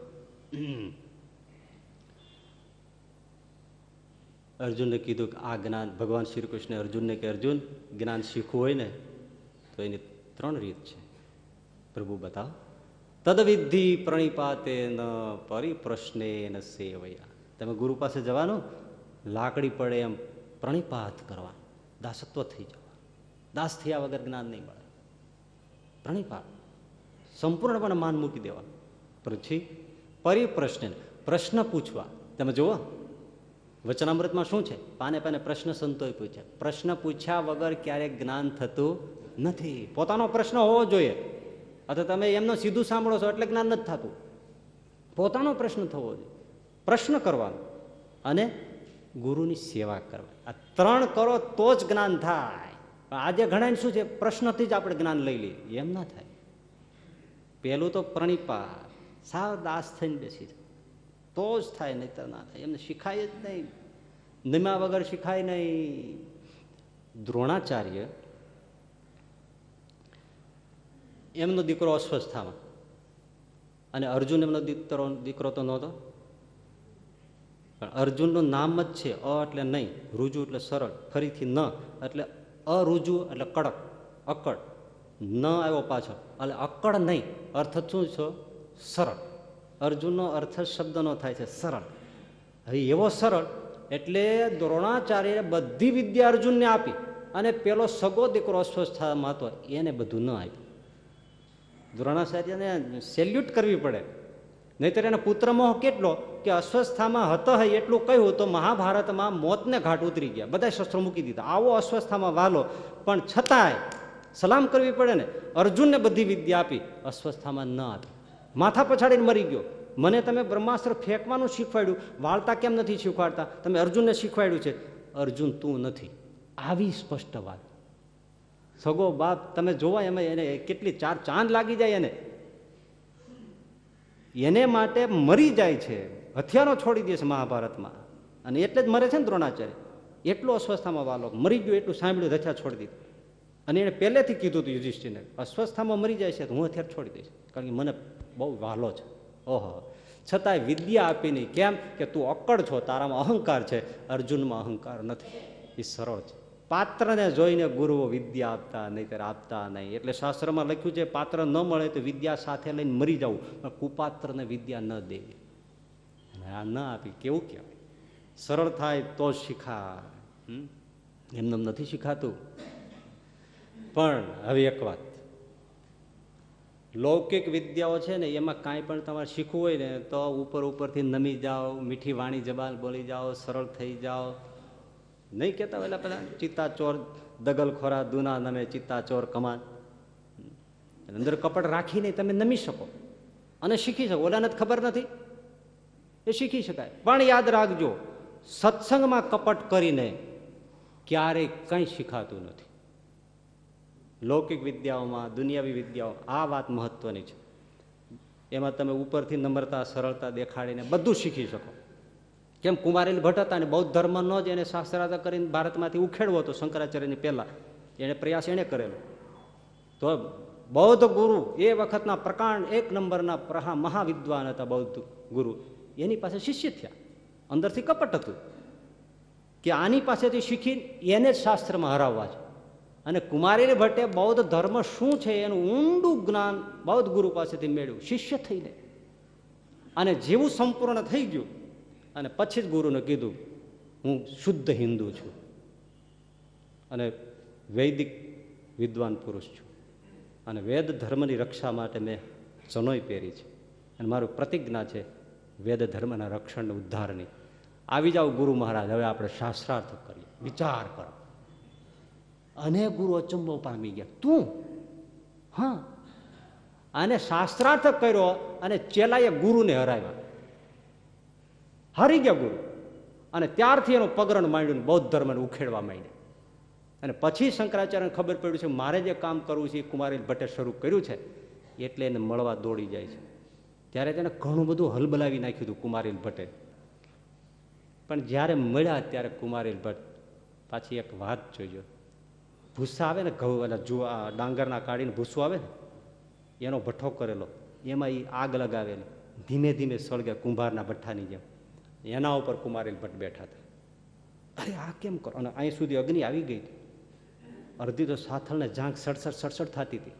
અર્જુનને કીધું કે આ જ્ઞાન, ભગવાન શ્રી કૃષ્ણે અર્જુનને કે અર્જુન જ્ઞાન શીખવું હોય ને તો એની 3 રીત છે, પ્રભુ બતાવો. તદવિધિ પ્રણિપાતે ન પરિપ્રશ્ને ન સેવયા. તમે ગુરુ પાસે જવાનું, લાકડી પડે એમ પ્રણિપાત કરવા, દાસત્વ થઈ જવા, દાસ થયા વગર જ્ઞાન નહીં મળે. પ્રણિપાત, સંપૂર્ણપણે માન મૂકી દેવા. પછી પરિપ્રશ્ન, પ્રશ્ન પૂછવા. તમે જુઓ વચનામૃતમાં શું છે, પાને પાને પ્રશ્ન સંતોએ પૂછ્યા. પ્રશ્ન પૂછ્યા વગર ક્યારેક જ્ઞાન થતું નથી. પોતાનો પ્રશ્ન હોવો જોઈએ. અથવા તમે એમનો સીધું સાંભળો છો એટલે જ્ઞાન નથી થતું. પોતાનો પ્રશ્ન થવો જોઈએ, પ્રશ્ન કરવાનો અને ગુરુની સેવા કરવા. આ 3 કરો તો જ જ્ઞાન થાય. આજે ઘણા શું છે, પ્રશ્નથી જ આપણે જ્ઞાન લઈ લઈએ, એમ ના થાય. પહેલું તો પ્રણિપાત, સાવ દાસ થઈને બેસી જાય તો જ થાય, નહીં તો ના થાય. એમને શીખાય જ નહીં, નિમા વગર શીખાય નહીં. દ્રોણાચાર્ય, એમનો દીકરો અસ્વસ્થામાં, અને અર્જુન એમનો દીકરો તો નહોતો, પણ અર્જુનનું નામ જ છે અ એટલે નહીં, રુજુ એટલે સરળ, ફરીથી ન એટલે અરુજુ એટલે કડક, અકડ, ન આવ્યો પાછો એટલે અકડ નહીં. અર્થ શું છે? સરળ. અર્જુનનો અર્થ શબ્દનો થાય છે સરળ. હવે એવો સરળ એટલે દ્રોણાચાર્યએ બધી વિદ્યા અર્જુનને આપી, અને પેલો સગો દીકરો અસ્વસ્થામાં હતો એને બધું ન આપ્યું. દ્રોણાચાર્યને સેલ્યુટ કરવી પડે, નહીતર એનો પુત્રમોહ કેટલો કે અસ્વસ્થામાં હતો હોય એટલું કહ્યું તો મહાભારતમાં મોતને ઘાટ ઉતરી ગયા, બધા શસ્ત્રો મૂકી દીધા. આવો અસ્વસ્થામાં વાલો, પણ છતાંય સલામ કરવી પડે ને. અર્જુનને બધી વિદ્યા આપી, અસ્વસ્થામાં ન આપી, માથા પછાડીને મરી ગયો. મને તમે બ્રહ્માસ્ત્ર ફેંકવાનું શીખવાડ્યું, વાળતા કેમ નથી શીખવાડતા? તમે અર્જુનને શીખવાડ્યું છે, અર્જુન તું નથી. આવી સ્પષ્ટ વાત. સગો બાપ તમે જોવા એમાં એને કેટલી 4 ચાંદ લાગી જાય એને માટે મરી જાય છે, હથિયારો છોડી દે છે મહાભારતમાં, અને એટલે જ મરે છે ને દ્રોણાચાર્ય. એટલો અસ્વસ્થામાં વાલો મરી ગયો એટલું સાંભળ્યું હથિયાર છોડી દીધું. અને એને પહેલેથી કીધું હતું યુધિષ્ઠિરને, અસ્વસ્થામાં મરી જાય છે તો હું હથિયાર છોડી દઈશ, કારણ કે મને બહુ વહાલો છે. ઓહો, છતાંય વિદ્યા આપી નહીં. કેમ કે તું અક્કડ છો, તારામાં અહંકાર છે, અર્જુનમાં અહંકાર નથી, એ સરળ છે. પાત્રને જોઈને ગુરુઓ વિદ્યા આપતા નહીં, ત્યારે આપતા નહીં. એટલે શાસ્ત્રમાં લખ્યું છે પાત્ર ન મળે તો વિદ્યા સાથે લઈને મરી જવું, પણ કુપાત્રને વિદ્યા ન દેવી. આ ન આપી કેવું કહેવાય? સરળ થાય તો જ શીખાય, એમને નથી શીખાતું. પણ હવે એક વાત, લૌકિક વિદ્યાઓ છે ને એમાં કાંઈ પણ તમારે શીખવું હોય ને તો ઉપરથી નમી જાઓ, મીઠી વાણી જબાન બોલી જાઓ, સરળ થઈ જાઓ. નહીં કહેતા પેલા ચિત્તા ચોર દગલખોરા દુના નમે ચિત્તા ચોર કમાન. અંદર કપટ રાખીને તમે નમી શકો અને શીખી શકો. ઓલાને ખબર નથી એ શીખી શકાય. પણ યાદ રાખજો, સત્સંગમાં કપટ કરીને ક્યારેય કંઈ શીખાતું નથી. લૌકિક વિદ્યાઓમાં, દુનિયાવી વિદ્યાઓ, આ વાત મહત્વની છે. એમાં તમે ઉપરથી નમ્રતા સરળતા દેખાડીને બધું શીખી શકો. કેમ કુમારેલ ભટ્ટ હતા ને બૌદ્ધ ધર્મનો જ એને શાસ્ત્રાર્થ કરીને ભારતમાંથી ઉખેડવો હતો શંકરાચાર્યની પહેલા, એને પ્રયાસ એને કરેલો. તો બૌદ્ધ ગુરુ એ વખતના પ્રકાંડ એક નંબરના મહાવિદ્વાન હતા બૌદ્ધ ગુરુ, એની પાસે શિષ્ય થયા. અંદરથી કપટ હતું કે આની પાસેથી શીખી એને જ શાસ્ત્રમાં હરાવવા છે. અને કુમારેલ ભટ્ટે બૌદ્ધ ધર્મ શું છે એનું ઊંડું જ્ઞાન બૌદ્ધ ગુરુ પાસેથી મેળવ્યું શિષ્ય થઈને. અને જેવું સંપૂર્ણ થઈ ગયું અને પછી જ ગુરુને કીધું હું શુદ્ધ હિન્દુ છું અને વૈદિક વિદ્વાન પુરુષ છું અને વેદ ધર્મની રક્ષા માટે મેં જનોઈ પહેરી છે અને મારું પ્રતિજ્ઞા છે વેદ ધર્મના રક્ષણ ઉદ્ધારની. આવી જાઓ ગુરુ મહારાજ, હવે આપણે શાસ્ત્રાર્થ કરીએ, વિચાર કરો. અને ગુરુ અચંબો પામી ગયા, તું હા. આને શાસ્ત્રાર્થ કર્યો અને ચેલાએ ગુરુને હરાવ્યા, હારી ગયા ગુરુ. અને ત્યારથી એનું પગરણ માંડ્યું, બૌદ્ધ ધર્મને ઉખેડવા માંડ્યા. અને પછી શંકરાચાર્યને ખબર પડ્યું છે મારે જે કામ કરવું છે એ કુમારેલ ભટ્ટે શરૂ કર્યું છે, એટલે એને મળવા દોડી જાય છે. ત્યારે તેને ઘણું બધું હલબલાવી નાખ્યું હતું કુમારેલ ભટ્ટે. પણ જ્યારે મળ્યા ત્યારે કુમારેલ ભટ્ટ પાછી એક વાત જોઈજો, ભૂસા આવે ને ઘઉં એટલે જુआ ડાંગરના કાઢીને ભૂસું આવે ને એનો ભઠ્ઠો કરેલો, એમાં એ આગ લગાવેલી, ધીમે ધીમે સળગે કુંભારના ભઠ્ઠાની જેમ. એના ઉપર કુમારેલ ભટ્ટ બેઠા હતા. અરે આ કેમ કરો? અને અહીં સુધી અગ્નિ આવી ગઈ હતી, અડધી તો સાથળને જાંગ સડસડ સડસડ થતી હતી.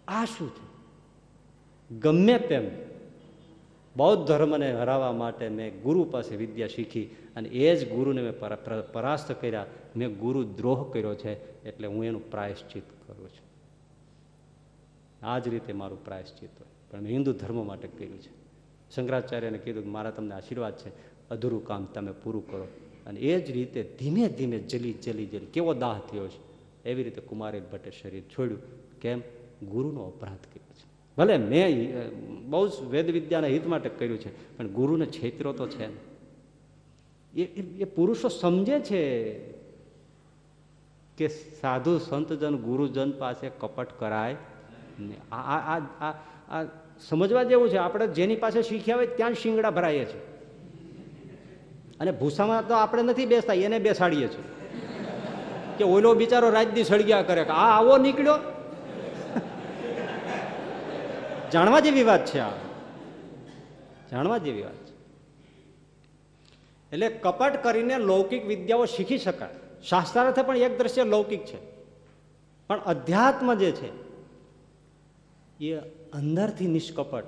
આ શું છે? ગમે તેમ બૌદ્ધ ધર્મને હરાવવા માટે મેં ગુરુ પાસે વિદ્યા શીખી અને એ જ ગુરુને મેં પરાસ્ત કર્યા. મેં ગુરુ દ્રોહ કર્યો છે એટલે હું એનું પ્રાયશ્ચિત કરું છું. આ જ રીતે મારું પ્રાયશ્ચિત હોય, પણ મેં હિન્દુ ધર્મ માટે કર્યું છે. શંકરાચાર્યને કીધું કે મારા તમને આશીર્વાદ છે, અધૂરું કામ તમે પૂરું કરો. અને એ જ રીતે ધીમે ધીમે જલી જલી જલી કેવો દાહ થયો છે, એવી રીતે કુમારેલ ભટ્ટે શરીર છોડ્યું. કેમ? ગુરુનો અપરાધ કર્યો છે. ભલે મેં બહુ જ વેદ વિદ્યાના હિત માટે કર્યું છે, પણ ગુરુને છેતરો તો છે ને. એ પુરુષો સમજે છે કે સાધુ સંતજન ગુરુજન પાસે કપટ કરાય નહીં. આ સમજવા જેવું છે. આપણે જેની પાસે શીખ્યા હોય ત્યાં જ શિંગડા ભરાઈએ છીએ અને ભૂસામાં તો આપણે નથી બેસતા, એને બેસાડીએ છીએ કે ઓલો બિચારો રાજદી સળગ્યા કરે કે આ આવો નીકળ્યો. જાણવા જેવી વાત છે, આ જાણવા જેવી વાત છે. એટલે કપટ કરીને લૌકિક વિદ્યાઓ શીખી શકાય. શાસ્ત્રાર્થ પણ એક દ્રશ્ય લૌકિક છે, પણ અધ્યાત્મ જે છે એ અંદરથી નિષ્કપટ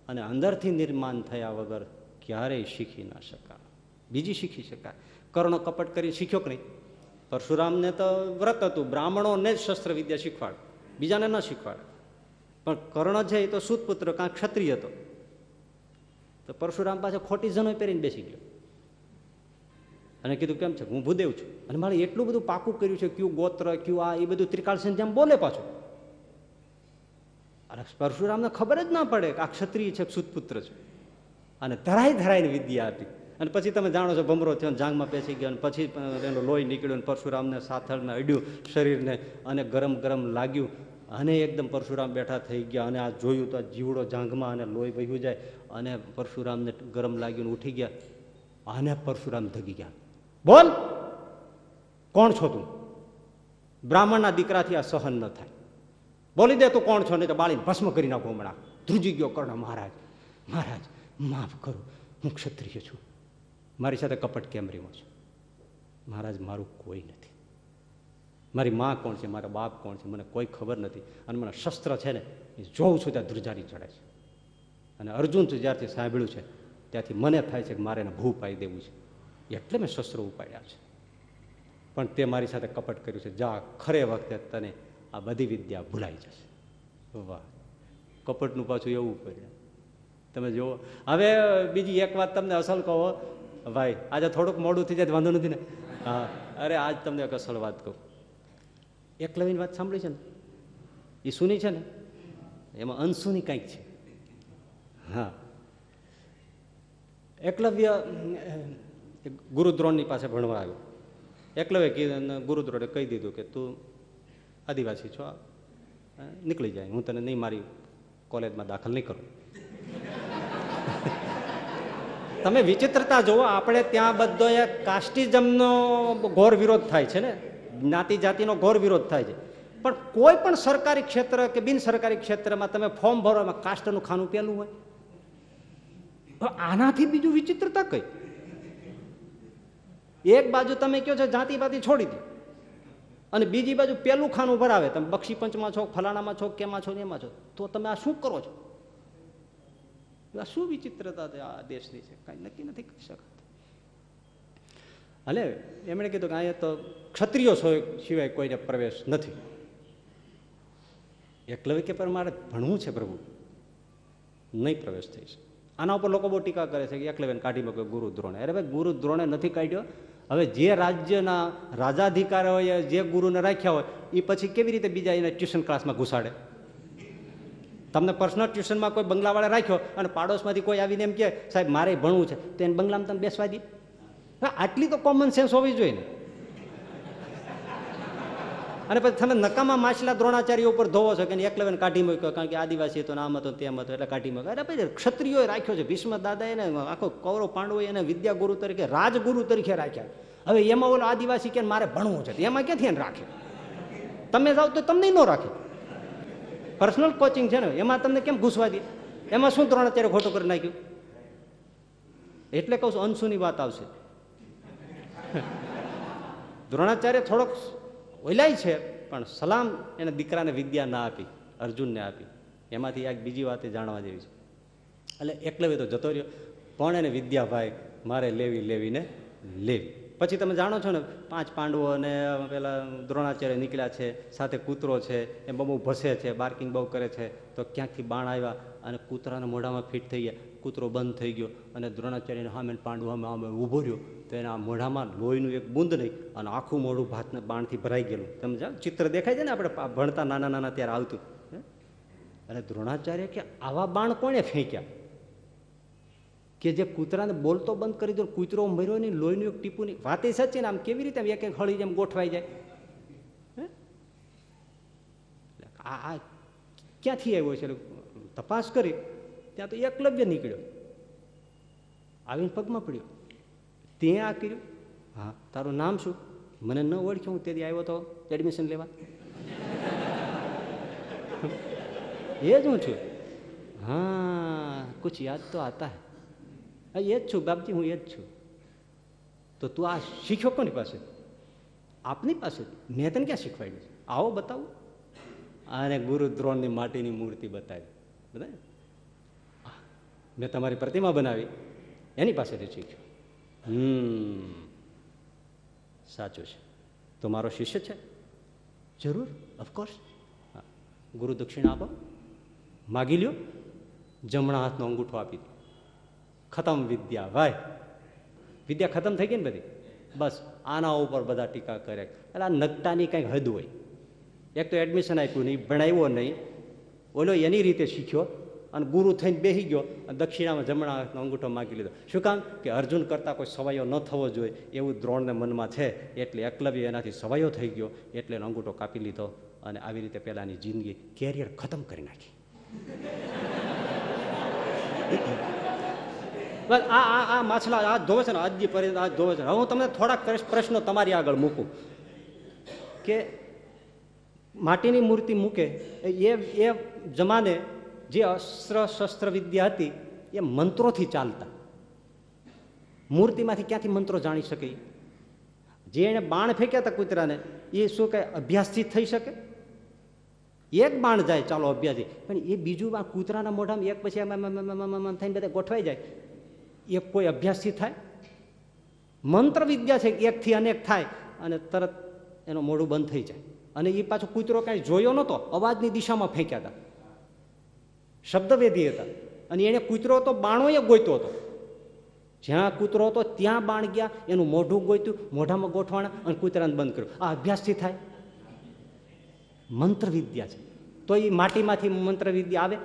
અને અંદરથી નિર્માણ થયા વગર ક્યારેય શીખી ના શકાય. બીજી શીખી શકાય. કર્ણ કપટ કરી શીખ્યો કે નહીં? પરશુરામને તો વ્રત હતું, બ્રાહ્મણોને જ શસ્ત્ર વિદ્યા શીખવાડ, બીજાને ન શીખવાડ. પણ કર્ણ છે એ તો સૂતપુત્ર કાં ક્ષત્રિય હતો, તો પરશુરામ પાસે ખોટી જનોઈ પહેરીને બેસી ગયો અને કીધું કેમ છે? હું ભૂદેવ છું અને મારે એટલું બધું પાકું કર્યું છે, કયું ગોત્ર કયું આ એ બધું ત્રિકાળ જેમ બોલે પાછું. અને પરશુરામને ખબર જ ના પડે કે આ ક્ષત્રિય છે, સૂતપુત્ર છે. અને ધરાઈને વિદ્યા આપી. અને પછી તમે જાણો છો ભમરો થયો, જાંગમાં બેસી ગયો અને પછી એનો લોહી નીકળ્યું અને પરશુરામને સાથળને અડ્યું શરીરને અને ગરમ ગરમ લાગ્યું અને એકદમ પરશુરામ બેઠા થઈ ગયા. અને આ જોયું તો જીવડો જાંઘમાં અને લોહી વહ્યું જાય અને પરશુરામને ગરમ લાગ્યું ઉઠી ગયા અને પરશુરામ ધગી ગયા. બોલ કોણ છો તું? બ્રાહ્મણના દીકરાથી આ સહન ન થાય. બોલી દે તું કોણ છો, નહીં તો બાળીને ભસ્મ કરી નાખો હમણાં. ધ્રુજી ગયો કર્ણ. મહારાજ મહારાજ માફ કરો, હું ક્ષત્રિય છું, મારી સાથે કપટ કેમ રહ્યો છો? મહારાજ મારું કોઈ નથી, મારી માં કોણ છે, મારા બાપ કોણ છે, મને કોઈ ખબર નથી, અને મને શસ્ત્ર છે ને એ જોઉં છું ત્યાં ધ્રુજારી ચડે છે. અને અર્જુન જ્યારથી સાંભળ્યું છે ત્યાંથી મને થાય છે કે મારે એને ભૂ પાઈ દેવું છે, એટલે મેં શસ્ત્રો ઉપાડ્યા છે. પણ તે મારી સાથે કપટ કર્યું છે, જા ખરે વખતે તને આ બધી વિદ્યા ભૂલાઈ જશે. વાહ, કપટનું પાછું એવું પરિણામ તમે જુઓ. હવે બીજી એક વાત તમને અસલ કહો ભાઈ, આજે થોડુંક મોડું થઈ જાય વાંધો નથી ને? હા, અરે આજ તમને એક અસલ વાત કહું. એકલવ્યની વાત સાંભળી છે ને, એ સુની છે ને, એમાં અનસુની કંઈક છે. હા, એકલવ્ય ગુરુદ્રોણની પાસે ભણવા આવ્યો. એકલવ્ય ગુરુદ્રોણે કહી દીધું કે તું આદિવાસી છો, નીકળી જાય, હું તને નહીં મારી કોલેજમાં દાખલ નહીં કરું. તમે વિચિત્રતા જુઓ, આપણે ત્યાં બધો એક કાસ્ટિઝમનો ઘોર વિરોધ થાય છે ને, જ્ઞાતિ જાતિનો ઘોર વિરોધ થાય છે. પણ કોઈ પણ સરકારી ક્ષેત્ર કે બિન સરકારી ક્ષેત્રમાં તમે ફોર્મ ભરો એમાં કાસ્ટનું ખાનું પેલું હોય. આનાથી બીજું વિચિત્રતા કઈ? એક બાજુ તમે કહો છો જાતિપાતિ છોડી દો, અને બીજી બાજુ પેલું ખાનું ભરાવે. તમે બક્ષી પંચમાં છો, ફલાણામાં છો, કેમાં છો, એમાં છો, તો તમે આ શું કરો છો? આ શું વિચિત્રતા આ દેશની છે, કાંઈ નક્કી નથી કરી શકતા. એટલે એમણે કીધું કે અહીંયા તો ક્ષત્રિયો સિવાય કોઈને પ્રવેશ નથી. એકલવ્ય કે પર મારે ભણવું છે પ્રભુ, નહીં પ્રવેશ થઈ છે. આના ઉપર લોકો બહુ ટીકા કરે છે કે એકલવ્યને કાઢી મૂક્યો ગુરુ દ્રોણે. અરે ભાઈ, ગુરુ દ્રોણે નથી કાઢ્યો. હવે જે રાજ્યના રાજાધિકારીઓએ જે ગુરુને રાખ્યા હોય એ પછી કેવી રીતે બીજા એને ટ્યુશન ક્લાસમાં ઘુસાડે? તમને પર્સનલ ટ્યુશનમાં કોઈ બંગલાવાળા રાખ્યો અને પાડોશમાંથી કોઈ આવીને એમ કહે સાહેબ મારે ભણવું છે, તો એને બંગલામાં તમે બેસવા દે? આટલી તો કોમન સેન્સ હોવી જોઈએ ને. અને પછી તમે નકામા માછલા દ્રોણાચાર્ય ઉપર ધોવો છો કે એકલવ્યને કાઢી મૂક્યો કારણ કે આદિવાસી હતો, આમ હતો, તેમ હતો, એટલે કાઢી મૂક્યો. અરે ભાઈ, ક્ષત્રિયોએ રાખ્યો છે. ભીષ્મ દાદા એને આખો કૌરવ પાંડવો એને વિદ્યાગુરુ તરીકે, રાજગુરુ તરીકે રાખ્યા. હવે એમાં ઓલો આદિવાસી કે મારે ભણવું છે, એમાં ક્યાંથી એને રાખે? તમે જાઓ તો તમને ન રાખે. પર્સનલ કોચિંગ છે ને, એમાં તમને કેમ ઘૂસવા દે? એમાં શું દ્રોણાચાર્ય ખોટું કરી નાખ્યું? એટલે કહું છું, અંશુની વાત આવશે. દ્રોણાચાર્ય થોડોક ઓલાય છે, પણ સલામ એને દીકરાને વિદ્યા ના આપી, અર્જુનને આપી. એમાંથી એક બીજી વાત જાણવા જેવી છે. એટલે એકલવ્ય તો જતો રહ્યો, પણ એને વિદ્યા ભાઈ મારે લેવીને લેવી. પછી તમે જાણો છો ને, 5 પાંડવો અને પેલા દ્રોણાચાર્ય નીકળ્યા છે, સાથે કૂતરો છે, એ બહુ ભસે છે, બાર્કિંગ બહુ કરે છે. તો ક્યાંકથી બાણ આવ્યા અને કૂતરાના મોઢામાં ફિટ થઈ ગયા. કૂતરો બંધ થઈ ગયો અને દ્રોણાચાર્યને સામે પાંડવો આમે ઊભો રહ્યો, તો એના મોઢામાં લોહીનું એક બુંદ નહીં અને આખું મોઢું ભાતને બાણથી ભરાઈ ગયેલું. તમે જાઓ, ચિત્ર દેખાય છે ને, આપણે ભણતા નાના ત્યારે આવતું. અને દ્રોણાચાર્ય કે આવા બાણ કોણે ફેંક્યા કે જે કૂતરાને બોલતો બંધ કરી દો, કૂતરો મર્યો નહીં, લોહીનું એક ટીપું નહીં? વાત એ સાચી ને? આમ કેવી રીતે એક એક હળી જેમ ગોઠવાઈ જાય? આ ક્યાંથી આવ્યો છે? તપાસ કરી ત્યાં તો એકલવ્ય નીકળ્યો, આવીને પગમાં પડ્યો. તે આ કર્યું? હા, તારું નામ શું? મને ન ઓળખ્યો, હું તેથી આવ્યો તો એડમિશન લેવા. એ જ હું છું. હા, કુછ યાદ તો આતા હે. એ જ છું બાપજી, હું એ જ છું. તો તું આ શીખ્યો કોની પાસે? આપની પાસે. મેં તને ક્યાં શીખવાડ્યું છે? આવો બતાવું. અને ગુરુ દ્રોણની માટીની મૂર્તિ બતાવી. બધા મેં તમારી પ્રતિમા બનાવી, એની પાસેથી શીખ્યો. સાચું છે. તો મારો શિષ્ય છે? જરૂર, ઓફકોર્સ. ગુરુ દક્ષિણા આપો, માગી લ્યો. જમણા હાથનો અંગૂઠો આપી દો. ખતમ વિદ્યા. ભાઈ, વિદ્યા ખતમ થઈ ગઈ ને બધી. બસ આના ઉપર બધા ટીકા કરે. એટલે આ નગતાની કંઈક હદ હોય. એક તો એડમિશન આપ્યું નહીં, ભણાવ્યો નહીં, ઓલો એની રીતે શીખ્યો અને ગુરુ થઈને બેસી ગયો અને દક્ષિણામાં જમણા હાથનો અંગૂઠો માગી લીધો. શું કામ? કે અર્જુન કરતાં કોઈ સવાયો ન થવો જોઈએ એવું દ્રોણને મનમાં છે. એટલે એકલવ્ય એનાથી સવાયો થઈ ગયો, એટલે એનો અંગૂઠો કાપી લીધો અને આવી રીતે પેલાની જિંદગી, કેરિયર ખતમ કરી નાખી. બસ આ માછલા આ ધોવે છે ને, આજની પરિસ્થિતિ આ ધોવે છે. હવે હું તમને થોડાક પ્રશ્નો તમારી આગળ મૂકું. કે માટીની મૂર્તિ મૂકે એ જમાને જે અસ્ત્ર શસ્ત્ર વિદ્યા હતી એ મંત્રોથી ચાલતા. મૂર્તિમાંથી ક્યાંથી મંત્રો જાણી શકે? જે એને બાણ ફેંક્યા હતા કૂતરાને એ શું કઈ અભ્યાસથી થઈ શકે? એક બાણ જાય ચાલો અભ્યાસથી, પણ એ બીજું કૂતરાના મોઢામાં એક પછી થઈને બધા ગોઠવાઈ જાય, એ કોઈ અભ્યાસથી થાય? મંત્ર વિદ્યા છે, એકથી અનેક થાય અને તરત એનું મોઢું બંધ થઈ જાય. અને એ પાછો કૂતરો કાંઈ જોયો નહોતો, અવાજની દિશામાં ફેંક્યા હતા, શબ્દવેદી હતા. અને એને કૂતરો તો બાણો એ ગોઈતો હતો, જ્યાં કૂતરો હતો ત્યાં બાણ ગયા, એનું મોઢું ગોઈતું, મોઢામાં ગોઠવાણા અને કૂતરાને બંધ કર્યું. આ અભ્યાસથી થાય? મંત્ર વિદ્યા છે. તો એ માટીમાંથી મંત્ર વિદ્યા આવે?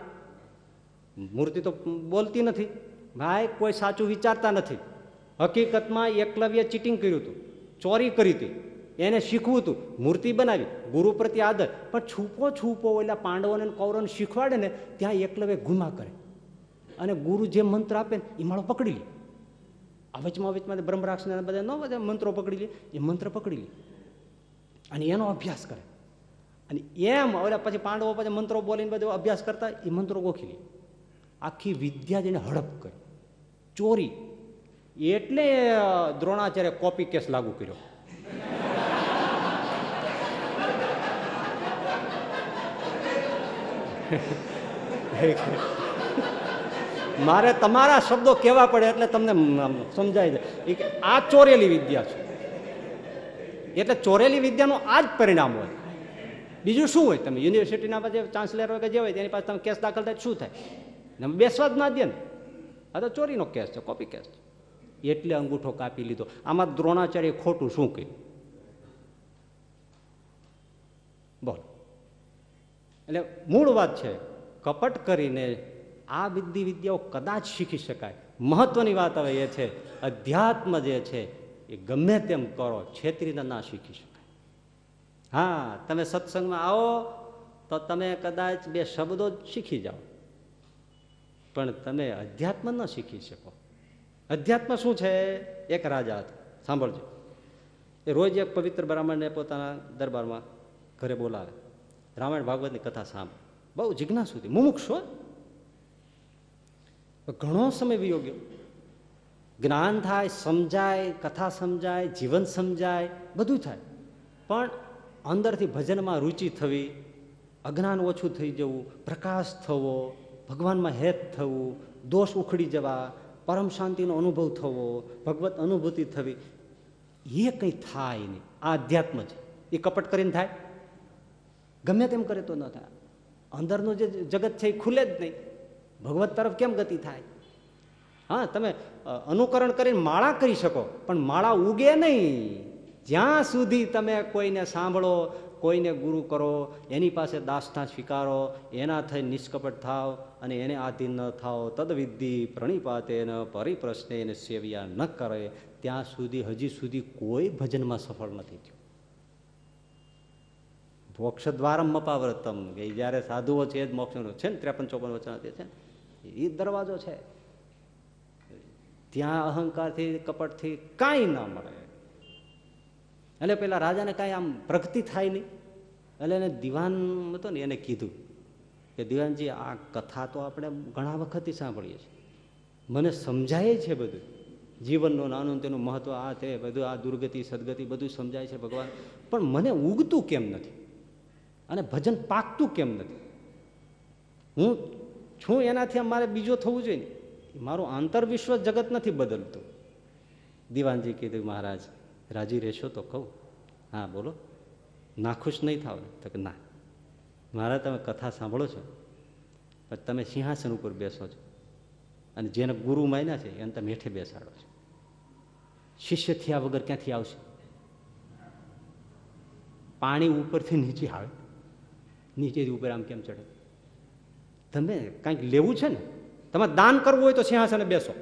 મૂર્તિ તો બોલતી નથી ભાઈ, કોઈ સાચું વિચારતા નથી. હકીકતમાં એકલવ્ય ચીટિંગ કર્યું હતું, ચોરી કરી હતી, એને શીખવું હતું, મૂર્તિ બનાવી, ગુરુ પ્રત્યે આદર. પણ છૂપો છૂપો ઓલા પાંડવોને કૌરવને શીખવાડે ને ત્યાં એકલવ્ય ગુમા કરે અને ગુરુ જે મંત્ર આપે ને એ માળો પકડી લે. વચમાં બ્રહ્મરાક્ષને બધા ન બધા મંત્રો પકડી લે, એ મંત્ર પકડી લે અને એનો અભ્યાસ કરે. અને એમ ઓલા પછી પાંડવો પછી મંત્રો બોલીને બધો અભ્યાસ કરતા, એ મંત્રો ગોખી લે. આખી વિદ્યા જેને હડપ કરી, ચોરી. એટલે દ્રોણાચાર્ય કોપી કેસ લાગુ કર્યો. મારે તમારા શબ્દો કહેવા પડે એટલે તમને સમજાય જાય કે આ ચોરેલી વિદ્યા છે. એટલે ચોરેલી વિદ્યાનું આ જ પરિણામ હોય. બીજું શું હોય? તમે યુનિવર્સિટીના પાસે ચાન્સલર હોય કે જે હોય તેની પાસે તમે કેસ દાખલ થાય શું થાય? બેસવા જ ના દે ને. આ તો ચોરીનો કેસ છે, કોપી કેસ છે. એટલે અંગૂઠો કાપી લીધો. આમાં દ્રોણાચાર્ય ખોટું શું કહ્યું? બોલ. એટલે મૂળ વાત છે, કપટ કરીને આ બધી વિદ્યાઓ કદાચ શીખી શકાય. મહત્વની વાત હવે એ છે, અધ્યાત્મ જે છે એ ગમે તેમ કરો, છેતરીને ના શીખી શકાય. હા, તમે સત્સંગમાં આવો તો તમે કદાચ બે શબ્દો જ શીખી જાઓ, પણ તમે અધ્યાત્મ ન શીખી શકો. અધ્યાત્મ શું છે? એક રાજા હતો, સાંભળજો. એ રોજ એક પવિત્ર બ્રાહ્મણને પોતાના દરબારમાં ઘરે બોલાવે, રામાયણ ભાગવતની કથા સાંભળે. બહુ જિજ્ઞાસુ હતી, મુમુક્ષુ. ઘણો સમય વિયો ગયો, જ્ઞાન થાય, સમજાય, કથા સમજાય, જીવન સમજાય, બધું થાય, પણ અંદરથી ભજનમાં રુચિ થવી, અજ્ઞાન ઓછું થઈ જવું, પ્રકાશ થવો, ભગવાનમાં હેત થવું, દોષ ઉખડી જવા, પરમ શાંતિનો અનુભવ થવો, ભગવત અનુભૂતિ થવી, એ કંઈ થાય નહીં. આ અધ્યાત્મ છે. એ કપટ કરીને થાય? ગમે તેમ કરે તો ન થાય. અંદરનું જે જગત છે એ ખુલે જ નહીં. ભગવત તરફ કેમ ગતિ થાય? હા, તમે અનુકરણ કરીને માળા કરી શકો, પણ માળા ઉગે નહીં જ્યાં સુધી તમે કોઈને સાંભળો, કોઈને ગુરુ કરો, એની પાસે દાસતા સ્વીકારો, એના થઈ નિષ્કપટ થાવ અને એને આધીન ન થાવ. તદવિધિ પ્રણિપાતે ન પરિપ્રશ્ને એને સેવ્યા ન કરે ત્યાં સુધી હજી સુધી કોઈ ભજનમાં સફળ નથી થયું. મોક્ષ દ્વારમ અપાવ્રતમ, કે જયારે સાધુઓ છે જ મોક્ષનો છે ને, 53-54 વચન છે ને, એ દરવાજો છે. ત્યાં અહંકારથી કપટથી કાંઈ ના મળે. એટલે પેલા રાજાને કાંઈ આમ પ્રગતિ થાય નહીં. એટલે એને દિવાન હતો ને એને કીધું કે દિવાનજી, આ કથા તો આપણે ઘણા વખતથી સાંભળીએ છીએ, મને સમજાય છે બધું, જીવનનું નાનું તેનું મહત્વ, આ તે બધું, આ દુર્ગતિ સદગતિ બધું સમજાય છે ભગવાન, પણ મને ઉગતું કેમ નથી અને ભજન પાકતું કેમ નથી? હું છું એનાથી મારે બીજો થવું જોઈએ ને. મારું આંતરવિશ્વ જગત નથી બદલતું. દિવાનજી કીધું, મહારાજ રાજી રહેશો તો કહું. હા બોલો. નાખુશ નહીં થાવ ને? તો કે ના મહારાજ, તમે કથા સાંભળો છો પણ તમે સિંહાસન ઉપર બેસો છો અને જેને ગુરુ માન્યા છે એને તમે હેઠે બેસાડો છો. શિષ્ય થયા વગર ક્યાંથી આવશે? પાણી ઉપરથી નીચે આવે, નીચેથી ઉપર આમ કેમ ચડે? તમે કંઈક લેવું છે ને, તમારે દાન કરવું હોય તો સિંહાસને બેસો,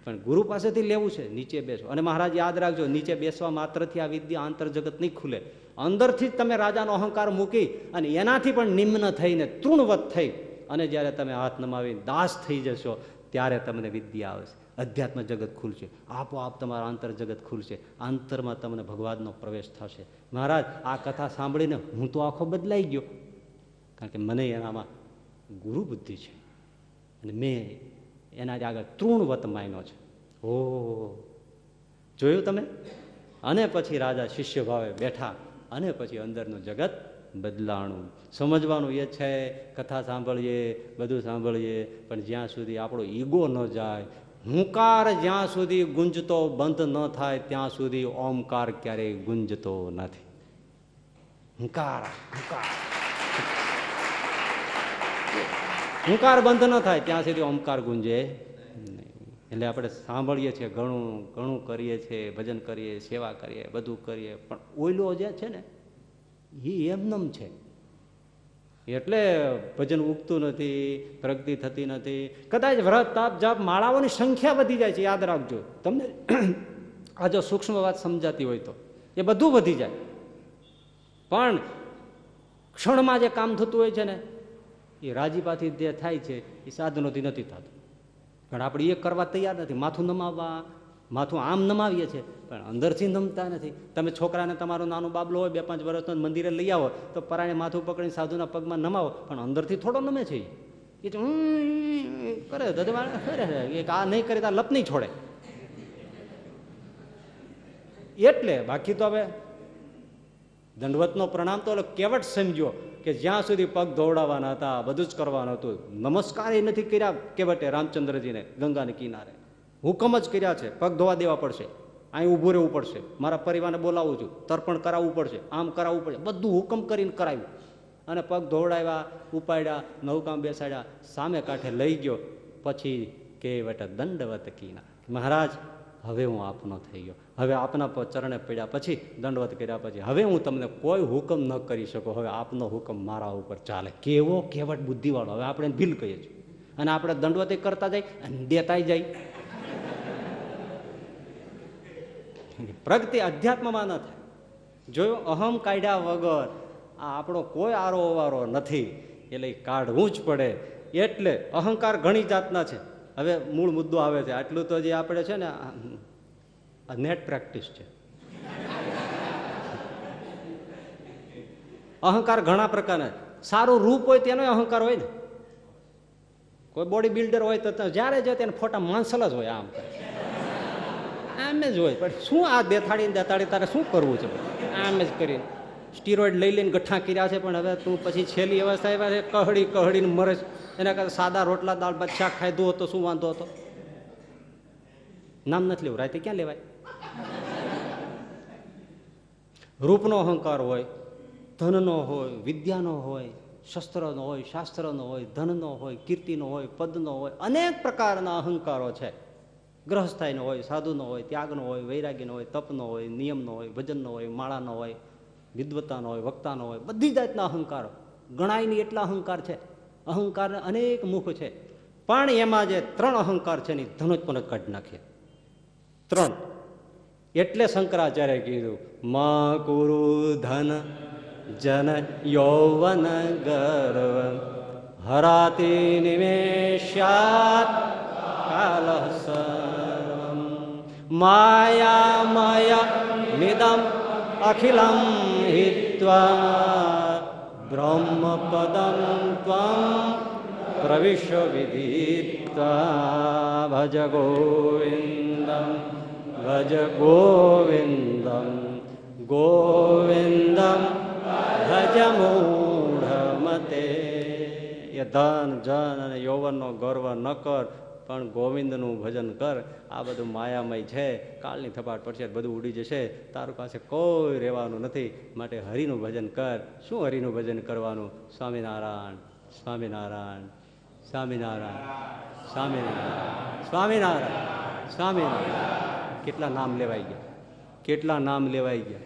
પણ ગુરુ પાસેથી લેવું છે, નીચે બેસો. અને મહારાજ યાદ રાખજો, નીચે બેસવા માત્રથી આ વિદ્યા આંતર જગત નહીં ખુલે. અંદરથી જ તમે રાજાનો અહંકાર મૂકી અને એનાથી પણ નિમ્ન થઈને તૃણવત થઈ અને જ્યારે તમે હાથ નમાવી દાસ થઈ જશો ત્યારે તમને વિદ્યા આવશે. અધ્યાત્મ જગત ખુલશે, આપોઆપ તમારા આંતર જગત ખુલશે, આંતરમાં તમને ભગવાનનો પ્રવેશ થશે. મહારાજ આ કથા સાંભળીને હું તો આખો બદલાઈ ગયો, કારણ કે મને એનામાં ગુરુ બુદ્ધિ છે અને મેં એના આગળ તૃણવત માન્યો છે. ઓ જોયું તમે? અને પછી રાજા શિષ્ય ભાવે બેઠા અને પછી અંદરનું જગત બદલાણું. સમજવાનું એ છે, કથા સાંભળીએ, બધું સાંભળીએ, પણ જ્યાં સુધી આપણો ઈગો ન જાય, હુંકાર જ્યાં સુધી ગુંજતો બંધ ન થાય ત્યાં સુધી ઓમકાર ક્યારેય ગુંજતો નથી. હુંકાર હુંકાર બંધ ન થાય ત્યાં સુધી ઓમકાર ગુંજે નહીં. એટલે આપણે સાંભળીએ છીએ, ઘણું ઘણું કરીએ છીએ, ભજન કરીએ, સેવા કરીએ, બધું કરીએ, પણ ઓયલો જે છે ને એ એમનેમ છે. એટલે ભજન ઉગતું નથી, પ્રગતિ થતી નથી. કદાચ વ્રત તાપ જાપ માળાઓની સંખ્યા વધી જાય છે, યાદ રાખજો. તમને આ જો સૂક્ષ્મ વાત સમજાતી હોય તો એ બધું વધી જાય, પણ ક્ષણમાં જે કામ થતું હોય છે ને એ રાજીપાથી જે થાય છે એ સાધનોથી નથી થતું. પણ આપણે એ કરવા તૈયાર નથી. માથું નમાવવા, માથું આમ નમાવીએ છીએ પણ અંદરથી નમતા નથી. તમે છોકરાને તમારો નાનો બાબલો હોય 2-5 વર્ષનો મંદિરે લઈ આવો તો પરાણે માથું પકડીને સાધુના પગમાં નમાવો, પણ અંદરથી થોડો નમે છે. એ કરે એ આ નહીં કરે તો લપ નહીં છોડે. એટલે બાકી તો હવે દંડવતનો પ્રણામ તો કેવટ સમજો કે જ્યાં સુધી પગ ધોવડાવવાના હતા બધું જ કરવાનું હતું. નમસ્કાર એ નથી કર્યા કેવટે રામચંદ્રજીને ગંગાને કિનારે, હુકમ જ કર્યા છે. પગ ધોવા દેવા પડશે, અહીં ઊભું રહેવું પડશે, મારા પરિવારને બોલાવું છું, તર્પણ કરાવવું પડશે, આમ કરાવવું પડશે, બધું હુકમ કરીને કરાવ્યું. અને પગ ધોવડાવ્યા, ઉપાડ્યા, નૌકામ બેસાડ્યા, સામે કાંઠે લઈ ગયો. પછી કેવટ દંડવત કીના, મહારાજ હવે હું આપનો થઈ ગયો, હવે આપના ચરણે પડ્યા પછી દંડવત કર્યા પછી હવે હું તમને કોઈ હુકમ ન કરી શકું, હવે આપનો હુકમ મારા ઉપર ચાલે. કેવો કેવટ બુદ્ધિવાળો! હવે આપણે ભીલ કહીએ છીએ અને આપણે દંડવત કરતા જાય અને દેતાય જાય. પ્રગતિ અધ્યાત્મમાં ન થાય. જોયું, અહમ કાઢ્યા વગર આ આપણો કોઈ આરો અવારો નથી, એટલે કાઢવું જ પડે. એટલે અહંકાર ઘણી જાતના છે. હવે મૂળ મુદ્દો આવે છે. આટલું તો જે આપણે છે ને નેટ પ્રેક્ટિસ છે. અહંકાર ઘણા પ્રકારના. સારું રૂપ હોય તેનો અહંકાર હોય ને. કોઈ બોડી બિલ્ડર હોય તો જ્યારે જાય તેને ફોટા માણસલ જ હોય, આમ જ હોય. પણ શું આ દેથાડી તારે શું કરવું છે? આમ જ કરીને સ્ટીરોઇડ લઈ લઈને ગઠ્ઠા કર્યા છે. પણ હવે તું પછી છેલ્લી અવસ્થા એવા છે કહડીને મરે. એના કરતા સાદા રોટલા દાળ ભાત શાક ખાધું હતો, શું વાંધો હતો? નામ નથી લેવું, રાતે ક્યાં લેવાય? રૂપનો અહંકાર હોય, ધનનો હોય, વિદ્યાનો હોય, શસ્ત્રનો હોય, શાસ્ત્રનો હોય, ધનનો હોય, કીર્તિનો હોય, પદનો હોય, અનેક પ્રકારના અહંકારો છે. ગ્રહસ્થાયનો હોય, સાધુનો હોય, ત્યાગનો હોય, વૈરાગીનો હોય, તપનો હોય, નિયમનો હોય, ભજનનો હોય, માળાનો હોય, વિદ્વતાનો હોય, વક્તાનો હોય, બધી જાતના અહંકારો. ગણાય નહીં એટલા અહંકાર છે. અહંકારને અનેક મુખ છે. પણ એમાં જે 3 અહંકાર છે ને ધનુજ પણ કાઢી નાખીએ. 3. એટલે શંકરાચાર્ય કીધું મા કુરુ ધન જન યૌવન ગર્વ હરાતી નિમેષાત કાલ સર્વમ માયામય નિદમ અખિલમ હિત્વા બ્રહ્મપદમ ત્વં પ્રવિશ્ય વિદિત્વા ભજ ગોવિંદમ ભજ ગોવિંદમ ગોવિંદમ ભજ મૂઢમતે. એ ધન જન અને યૌવનનો ગર્વ ન કર, પણ ગોવિંદનું ભજન કર. આ બધું માયામય છે, કાળની થપાટ પડશે, બધું ઉડી જશે, તારું પાસે કોઈ રહેવાનું નથી. માટે હરિનું ભજન કર. શું હરિનું ભજન કરવાનું? સ્વામિનારાયણ સ્વામિનારાયણ સ્વામિનારાયણ સ્વામિનારાયણ સ્વામિનારાયણ સ્વામિનારાયણ. કેટલા નામ લેવાઈ ગયા, કેટલા નામ લેવાઈ ગયા.